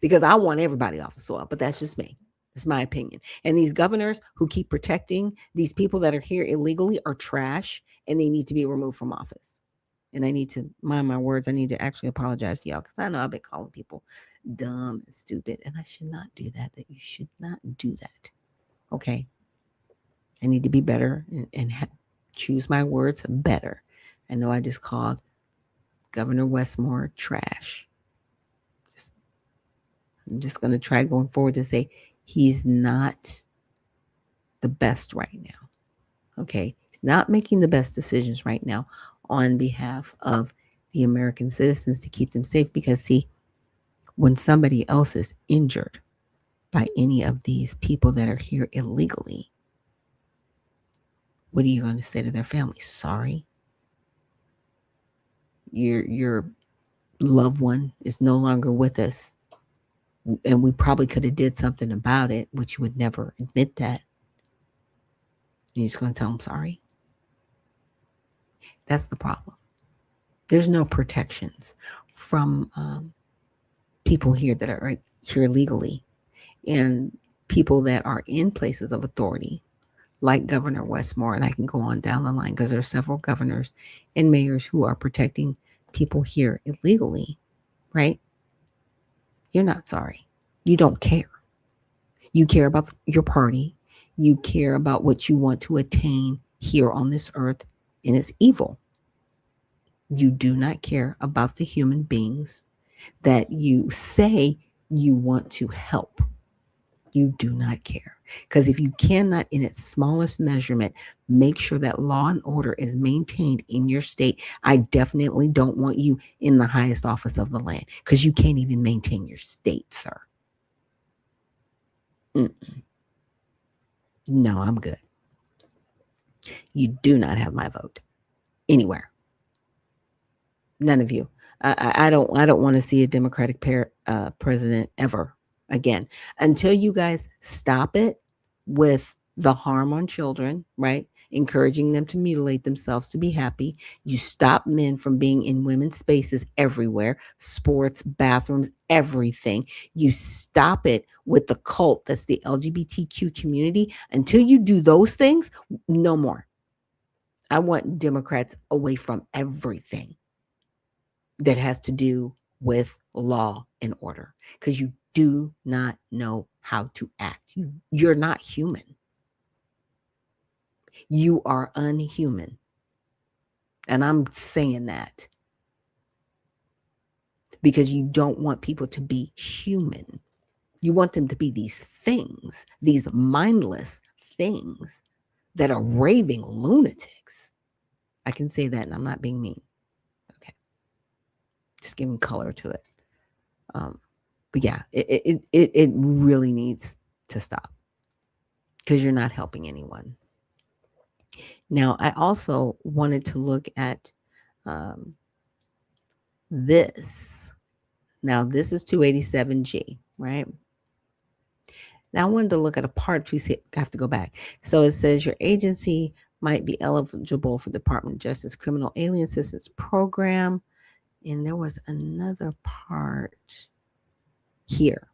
because I want everybody off the soil, but that's just me. It's my opinion. And these governors who keep protecting these people that are here illegally are trash and they need to be removed from office. And I need to mind my words. I need to actually apologize to y'all because I know I've been calling people dumb and stupid, and I should not do that. That you should not do that. Okay. I need to be better and choose my words better. I know I just called Governor Westmore trash. I'm just going to try going forward to say he's not the best right now. Okay. He's not making the best decisions right now on behalf of the American citizens to keep them safe because, see, when somebody else is injured by any of these people that are here illegally, what are you going to say to their family? Sorry. Your loved one is no longer with us, and we probably could have did something about it, which you would never admit that. You're just going to tell them sorry. That's the problem. There's no protections from people here that are here legally, and people that are in places of authority, like Governor Westmore, and I can go on down the line because there are several governors and mayors who are protecting people here illegally, right? You're not sorry. You don't care. You care about your party. You care about what you want to attain here on this earth, and it's evil. You do not care about the human beings that you say you want to help. You do not care. Because if you cannot, in its smallest measurement, make sure that law and order is maintained in your state, I definitely don't want you in the highest office of the land because you can't even maintain your state, sir. No, I'm good. You do not have my vote anywhere. None of you. I don't want to see a Democratic president ever again until you guys stop it with the harm on children, right? Encouraging them to mutilate themselves to be happy. You stop men from being in women's spaces everywhere, sports, bathrooms, everything. You stop it with the cult that's the LGBTQ community. Until you do those things, no more. I want Democrats away from everything that has to do with law and order because you do not know how to act. You're not human. You are unhuman. And I'm saying that because you don't want people to be human. You want them to be these things, these mindless things that are raving lunatics. I can say that and I'm not being mean. Okay. Just giving color to it. But yeah, it really needs to stop because you're not helping anyone. Now, I also wanted to look at this. Now, this is 287G, right? Now, I wanted to look at a part two. I have to go back. So it says your agency might be eligible for Department of Justice Criminal Alien Assistance Program. And there was another part here.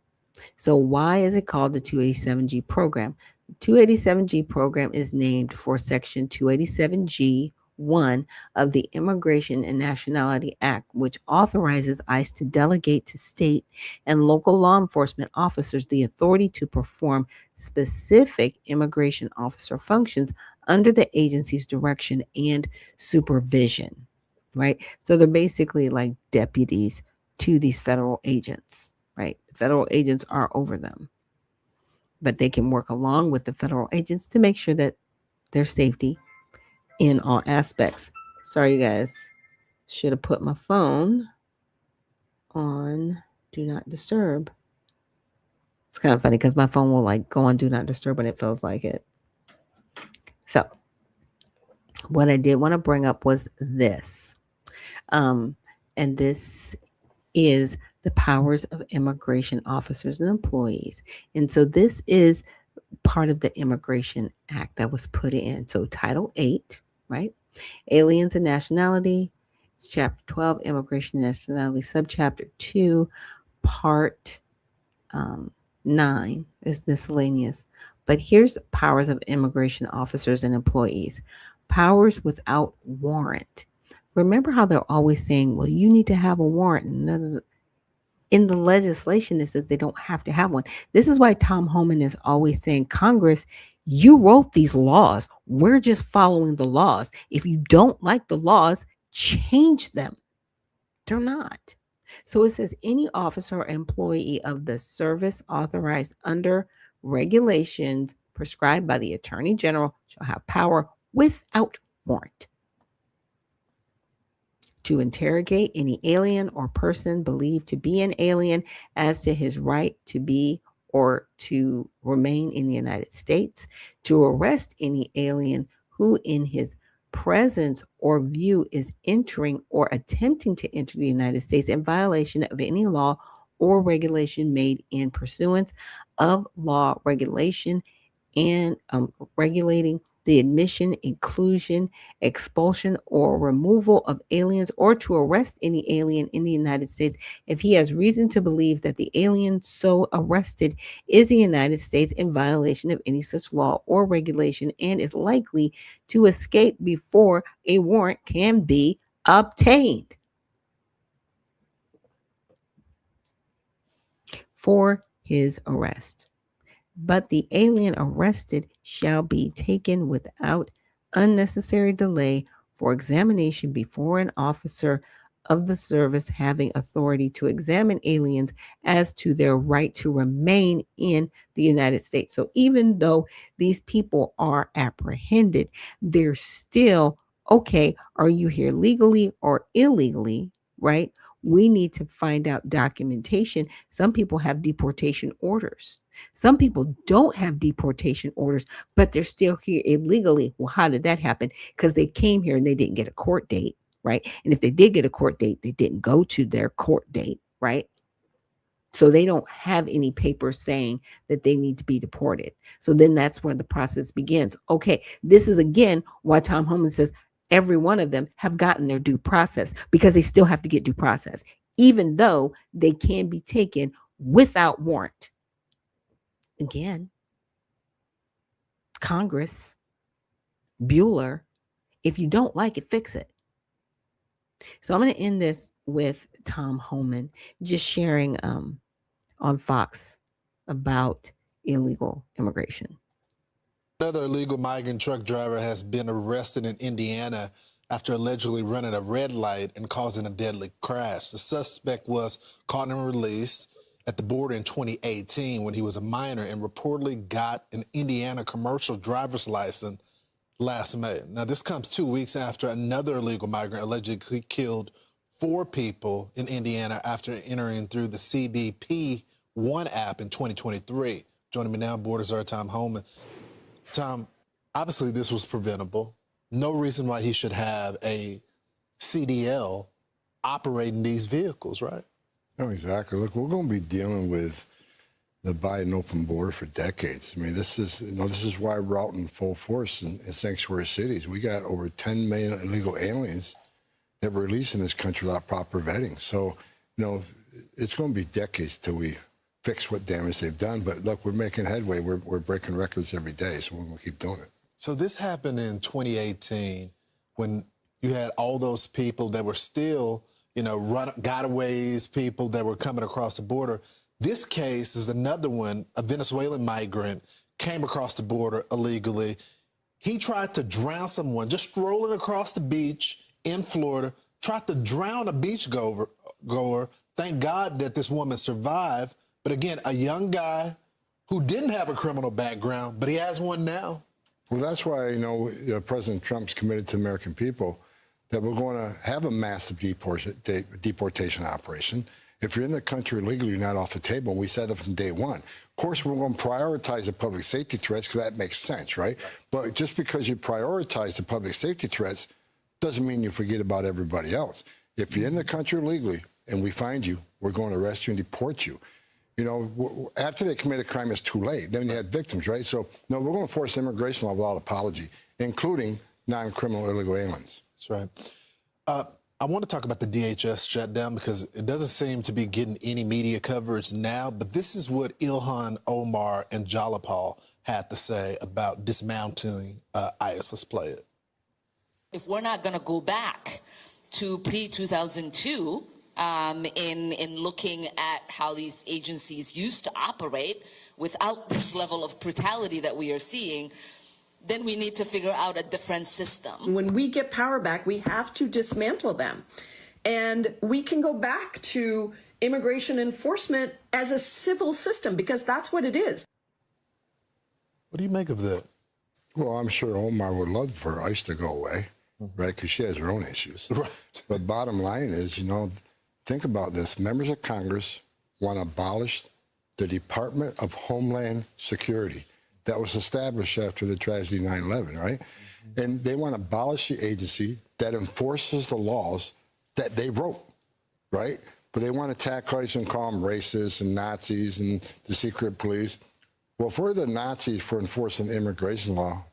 So why is it called the 287G program? The 287G program is named for Section 287G 1 of the Immigration and Nationality Act, which authorizes ICE to delegate to state and local law enforcement officers the authority to perform specific immigration officer functions under the agency's direction and supervision, right? So they're basically like deputies to these federal agents, right? The federal agents are over them, but they can work along with the federal agents to make sure that their safety in all aspects. Sorry, you guys. Should have put my phone on do not disturb. It's kind of funny because my phone will like go on do not disturb when it feels like it. So, what I did want to bring up was this. And this is the powers of immigration officers and employees. And so, this is part of the Immigration Act that was put in. So, Title 8, right? Aliens and Nationality. It's Chapter 12, Immigration and Nationality, Subchapter 2, Part 9 is miscellaneous. But here's powers of immigration officers and employees. Powers without warrant. Remember how they're always saying, well, you need to have a warrant. No. In the legislation, it says they don't have to have one. This is why Tom Homan is always saying, Congress, you wrote these laws. We're just following the laws. If you don't like the laws, change them. They're not. So it says any officer or employee of the service authorized under regulations prescribed by the Attorney General shall have power without warrant to interrogate any alien or person believed to be an alien as to his right to be or to remain in the United States, to arrest any alien who in his presence or view is entering or attempting to enter the United States in violation of any law or regulation made in pursuance of law, regulation, and regulating the admission, inclusion, expulsion, or removal of aliens, or to arrest any alien in the United States if he has reason to believe that the alien so arrested is the United States in violation of any such law or regulation and is likely to escape before a warrant can be obtained for his arrest. But the alien arrested shall be taken without unnecessary delay for examination before an officer of the service having authority to examine aliens as to their right to remain in the United States. So even though these people are apprehended, they're still, okay, are you here legally or illegally, right? We need to find out documentation. Some people have deportation orders. Some people don't have deportation orders, but they're still here illegally. Well, how did that happen? Because they came here and they didn't get a court date, right? And if they did get a court date, they didn't go to their court date, right? So they don't have any papers saying that they need to be deported. So then that's where the process begins. Okay, this is again why Tom Homan says every one of them have gotten their due process, because they still have to get due process, even though they can be taken without warrant. Again, Congress, Bueller, if you don't like it, fix it. So I'm going to end this with Tom Homan just sharing on Fox about illegal immigration. Another illegal migrant truck driver has been arrested in Indiana after allegedly running a red light and causing a deadly crash. The suspect was caught and released at the border in 2018 when he was a minor and reportedly got an Indiana commercial driver's license last May. Now, this comes 2 weeks after another illegal migrant allegedly killed 4 people in Indiana after entering through the CBP One app in 2023. Joining me now, Border Czar Tom Homan. Tom, obviously this was preventable. No reason why he should have a CDL operating these vehicles, right? No, exactly. Look, we're going to be dealing with the Biden open border for decades. I mean, this is why we're out in full force in sanctuary cities. We got over 10 million illegal aliens that were released in this country without proper vetting. So, it's going to be decades till we fix what damage they've done. But look, we're making headway. We're breaking records every day, so we're going to keep doing it. So this happened in 2018 when you had all those people that were still, gotaways, people that were coming across the border. This case is another one, a Venezuelan migrant came across the border illegally. He tried to drown someone just strolling across the beach in Florida, tried to drown a beach goer. Thank God that this woman survived. But again, a young guy who didn't have a criminal background, but he has one now. Well, that's why, President Trump's committed to the American people that we're going to have a massive deportation operation. If you're in the country illegally, you're not off the table. And we said that from day one. Of course, we're going to prioritize the public safety threats because that makes sense, right? But just because you prioritize the public safety threats doesn't mean you forget about everybody else. If you're in the country illegally and we find you, we're going to arrest you and deport you. After they commit a crime, it's too late. Then you had victims, right? So, no, we're going to force immigration law without apology, including non-criminal illegal aliens. That's right. I want to talk about the DHS shutdown because it doesn't seem to be getting any media coverage now, but this is what Ilhan Omar and Jalapal had to say about dismounting ICE. Let's play it. If we're not going to go back to pre-2002 in looking at how these agencies used to operate without this level of brutality that we are seeing, then we need to figure out a different system. When we get power back, we have to dismantle them. And we can go back to immigration enforcement as a civil system because that's what it is. What do you make of that? Well, I'm sure Omar would love for ICE to go away, right? Because she has her own issues. Right. But bottom line is, think about this. Members of Congress want to abolish the Department of Homeland Security that was established after the tragedy 9/11, right? And they want to abolish the agency that enforces the laws that they wrote, right? But they want to attack ICE and call them racists and Nazis and the secret police. Well, if we're the Nazis for enforcing immigration law,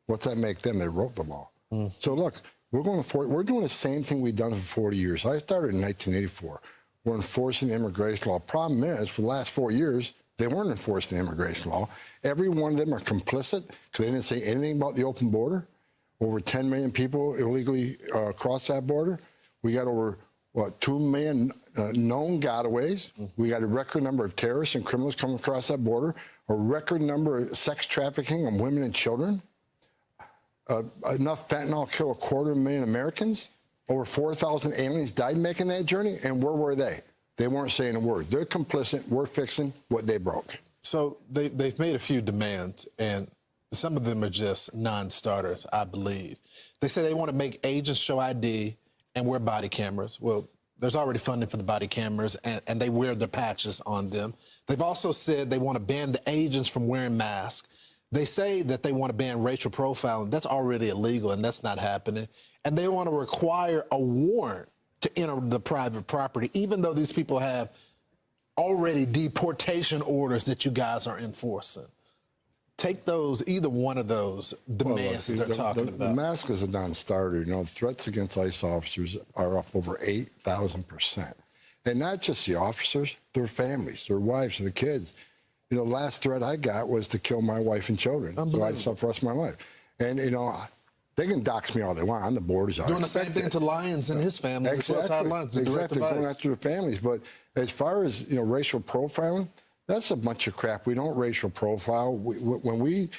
what's that make them? They wrote the law. So look, we're doing the same thing we've done for 40 years. I started in 1984. We're enforcing immigration law. Problem is, for the last 4 years, they weren't enforcing immigration law. Every one of them are complicit because they didn't say anything about the open border. Over 10 million people illegally cross that border. We got over, 2 million known gotaways. We got a record number of terrorists and criminals coming across that border. A record number of sex trafficking of women and children. Enough fentanyl killed 250,000 Americans. Over 4,000 aliens died making that journey. And where were they? They weren't saying a word. They're complicit. We're fixing what they broke. So they've made a few demands, and some of them are just non-starters, I believe. They say they want to make agents show ID and wear body cameras. Well, there's already funding for the body cameras, and they wear their patches on them. They've also said they want to ban the agents from wearing masks. They say that they want to ban racial profiling. That's already illegal, and that's not happening. And they want to require a warrant to enter the private property, even though these people have already deportation orders that you guys are enforcing. Take those, either one of those demands that they're talking about. The mask is a non-starter. Threats against ICE officers are up over 8,000%. And not just the officers, their families, their wives, their kids. The last threat I got was to kill my wife and children. So I'd suffer the rest of my life. And, they can dox me all they want. On the borders. Doing the same thing to Lyons and his family. Exactly. Going after their families. But as far as racial profiling, that's a bunch of crap. We don't racial profile. When we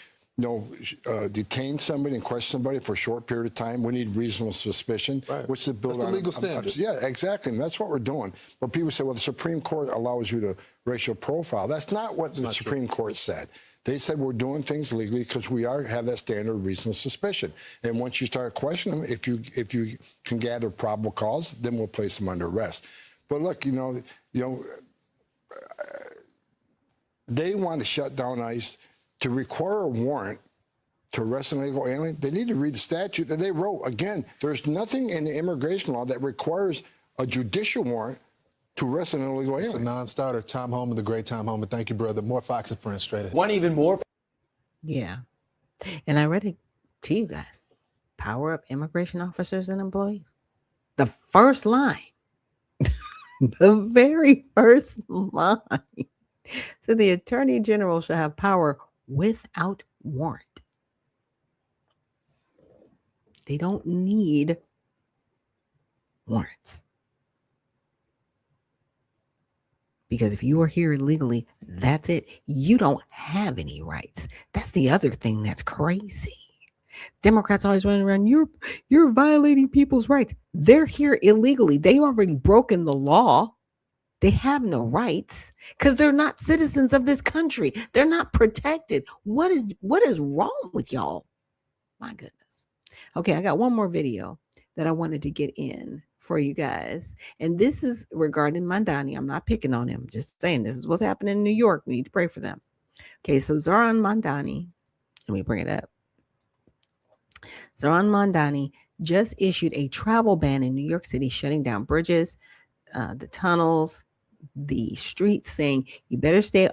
detain somebody and question somebody for a short period of time, we need reasonable suspicion, which is built on the legal standard. Yeah, exactly. And that's what we're doing. But people say, well, the Supreme Court allows you to racial profile. That's not what the Supreme Court said. They said we're doing things legally because we have that standard of reasonable suspicion. And once you start questioning them, if you can gather probable cause, then we'll place them under arrest. But look, they want to shut down ICE to require a warrant to arrest an illegal alien. They need to read the statute that they wrote. Again, there's nothing in the immigration law that requires a judicial warrant to arrest an illegal alien. It's a non-starter. Tom Homan, the great Tom Homan. Thank you, brother. More Fox and Friends straight ahead. One even more. Yeah. And I read it to you guys. Power up immigration officers and employees. The first line. The very first line. So the Attorney General shall have power without warrant. They don't need warrants. Because if you are here illegally, that's it. You don't have any rights. That's the other thing that's crazy. Democrats always running around, you're violating people's rights. They're here illegally. They already broken the law. They have no rights because they're not citizens of this country. They're not protected. What is wrong with y'all? My goodness. Okay, I got one more video that I wanted to get in for you guys. And this is regarding Mamdani. I'm not picking on him. Just saying this is what's happening in New York. We need to pray for them. Okay, so Zohran Mamdani, let me bring it up. Zohran Mamdani just issued a travel ban in New York City, shutting down bridges, the tunnels, the streets, saying you better stay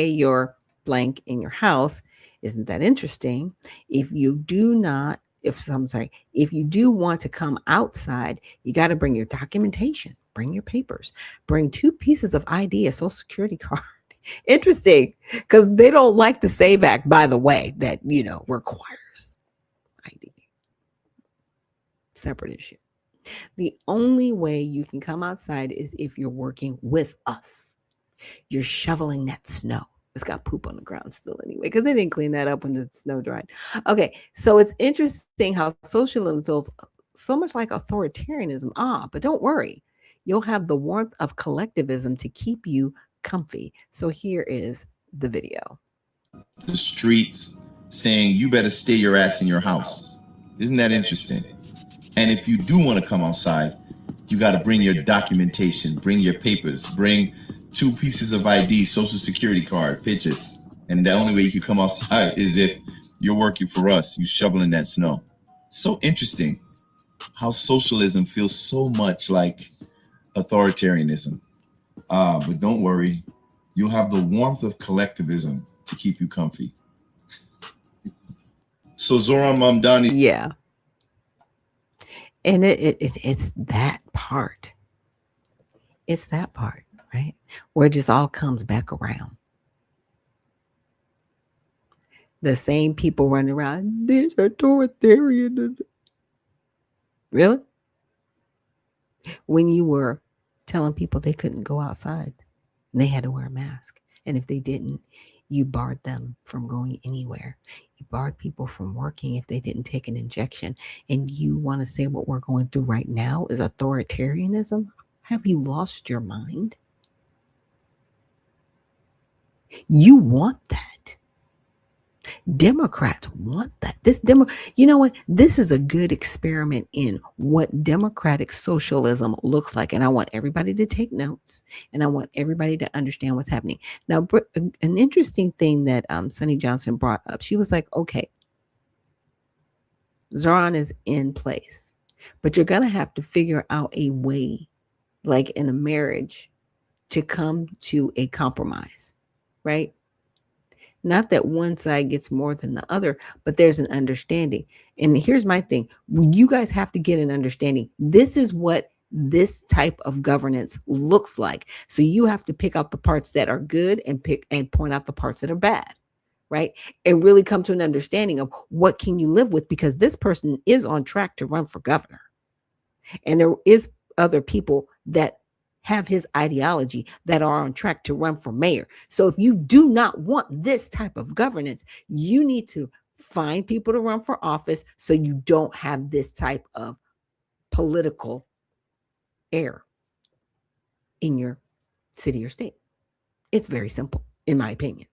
your blank in your house. Isn't that interesting? If you do want to come outside, you got to bring your documentation, bring your papers, bring 2 pieces of ID, a social security card. Interesting, because they don't like the SAVE Act, by the way, that, requires ID. Separate issue. The only way you can come outside is if you're working with us. You're shoveling that snow. It's got poop on the ground still anyway, because they didn't clean that up when the snow dried. Okay, so it's interesting how socialism feels so much like authoritarianism. But don't worry. You'll have the warmth of collectivism to keep you comfy. So here is the video. The streets saying you better stay your ass in your house. Isn't that interesting? And if you do want to come outside, you got to bring your documentation, bring your papers, bring 2 pieces of ID, social security card, pictures. And the only way you can come outside is if you're working for us, you shoveling that snow. So interesting how socialism feels so much like authoritarianism. But don't worry, you'll have the warmth of collectivism to keep you comfy. So Zohran Mamdani. Yeah. And it's that part. It's that part, right? Where it just all comes back around. The same people running around, this authoritarian. Really? When you were telling people they couldn't go outside and they had to wear a mask. And if they didn't, you barred them from going anywhere. You barred people from working if they didn't take an injection. And you want to say what we're going through right now is authoritarianism? Have you lost your mind? You want that. Democrats want that. You know what? This is a good experiment in what democratic socialism looks like. And I want everybody to take notes and I want everybody to understand what's happening. Now, an interesting thing that Sonny Johnson brought up, she was like, okay, Zohran is in place, but you're going to have to figure out a way, like in a marriage, to come to a compromise, right? Not that one side gets more than the other, but there's an understanding. And here's my thing. You guys have to get an understanding. This is what this type of governance looks like. So you have to pick out the parts that are good and point out the parts that are bad, right? And really come to an understanding of what can you live with, because this person is on track to run for governor. And there is other people that have his ideology that are on track to run for mayor. So if you do not want this type of governance, you need to find people to run for office so you don't have this type of political air in your city or state. It's very simple, in my opinion.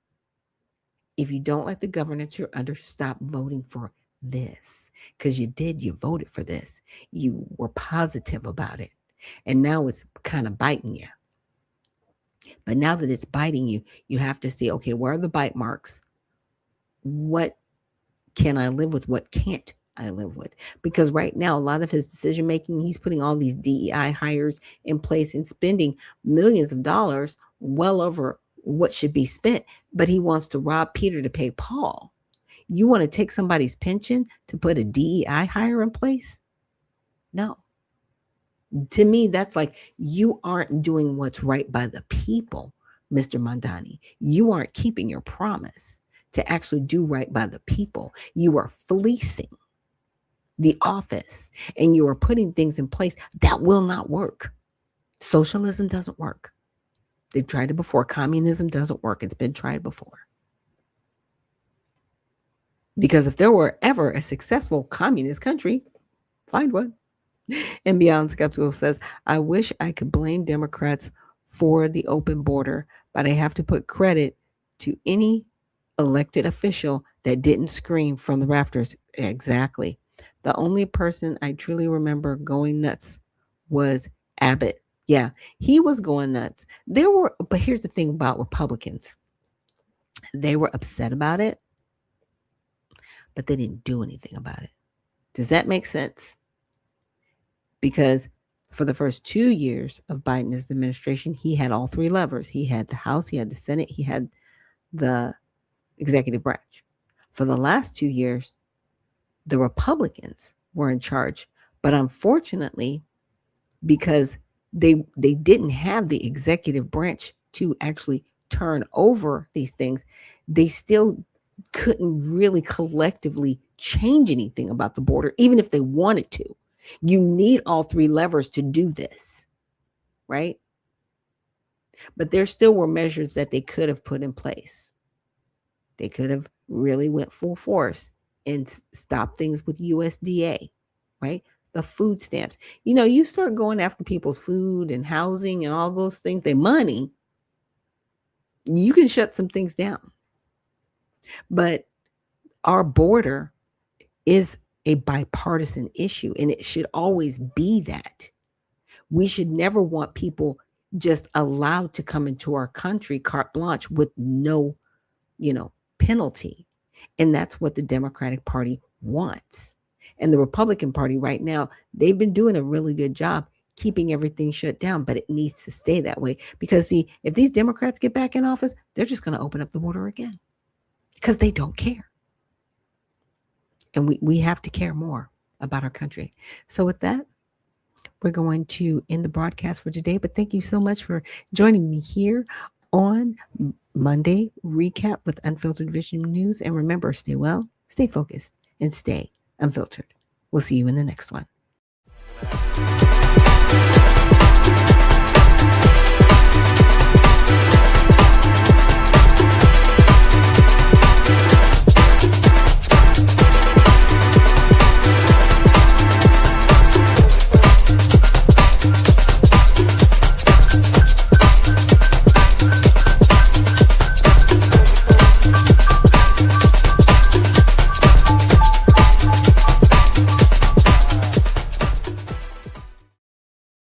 If you don't like the governance you're under, stop voting for this, because you voted for this. You were positive about it. And now it's kind of biting you. But now that it's biting you, you have to see, okay, where are the bite marks? What can I live with? What can't I live with? Because right now, a lot of his decision making, he's putting all these DEI hires in place and spending millions of dollars, well over what should be spent. But he wants to rob Peter to pay Paul. You want to take somebody's pension to put a DEI hire in place? No. To me, that's like, you aren't doing what's right by the people, Mr. Mamdani. You aren't keeping your promise to actually do right by the people. You are fleecing the office and you are putting things in place that will not work. Socialism doesn't work. They've tried it before. Communism doesn't work. It's been tried before. Because if there were ever a successful communist country, find one. And Beyond Skeptical says, I wish I could blame Democrats for the open border, but I have to put credit to any elected official that didn't scream from the rafters. Exactly. The only person I truly remember going nuts was Abbott. Yeah, he was going nuts. But here's the thing about Republicans. They were upset about it, but they didn't do anything about it. Does that make sense? Because for the first 2 years of Biden's administration, he had all three levers. He had the House, he had the Senate, he had the executive branch. For the last 2 years, the Republicans were in charge. But unfortunately, because they didn't have the executive branch to actually turn over these things, they still couldn't really collectively change anything about the border, even if they wanted to. You need all three levers to do this, right? But there still were measures that they could have put in place. They could have really went full force and stopped things with USDA, right? The food stamps. You start going after people's food and housing and all those things, their money, you can shut some things down. But our border is a bipartisan issue, and it should always be that. We should never want people just allowed to come into our country carte blanche with no, penalty. And that's what the Democratic Party wants. And the Republican Party right now, they've been doing a really good job keeping everything shut down, but it needs to stay that way. Because see, if these Democrats get back in office, they're just going to open up the border again because they don't care. And we have to care more about our country. So with that, we're going to end the broadcast for today. But thank you so much for joining me here on Monday Recap with Unfiltered Vision News. And remember, stay well, stay focused, and stay unfiltered. We'll see you in the next one.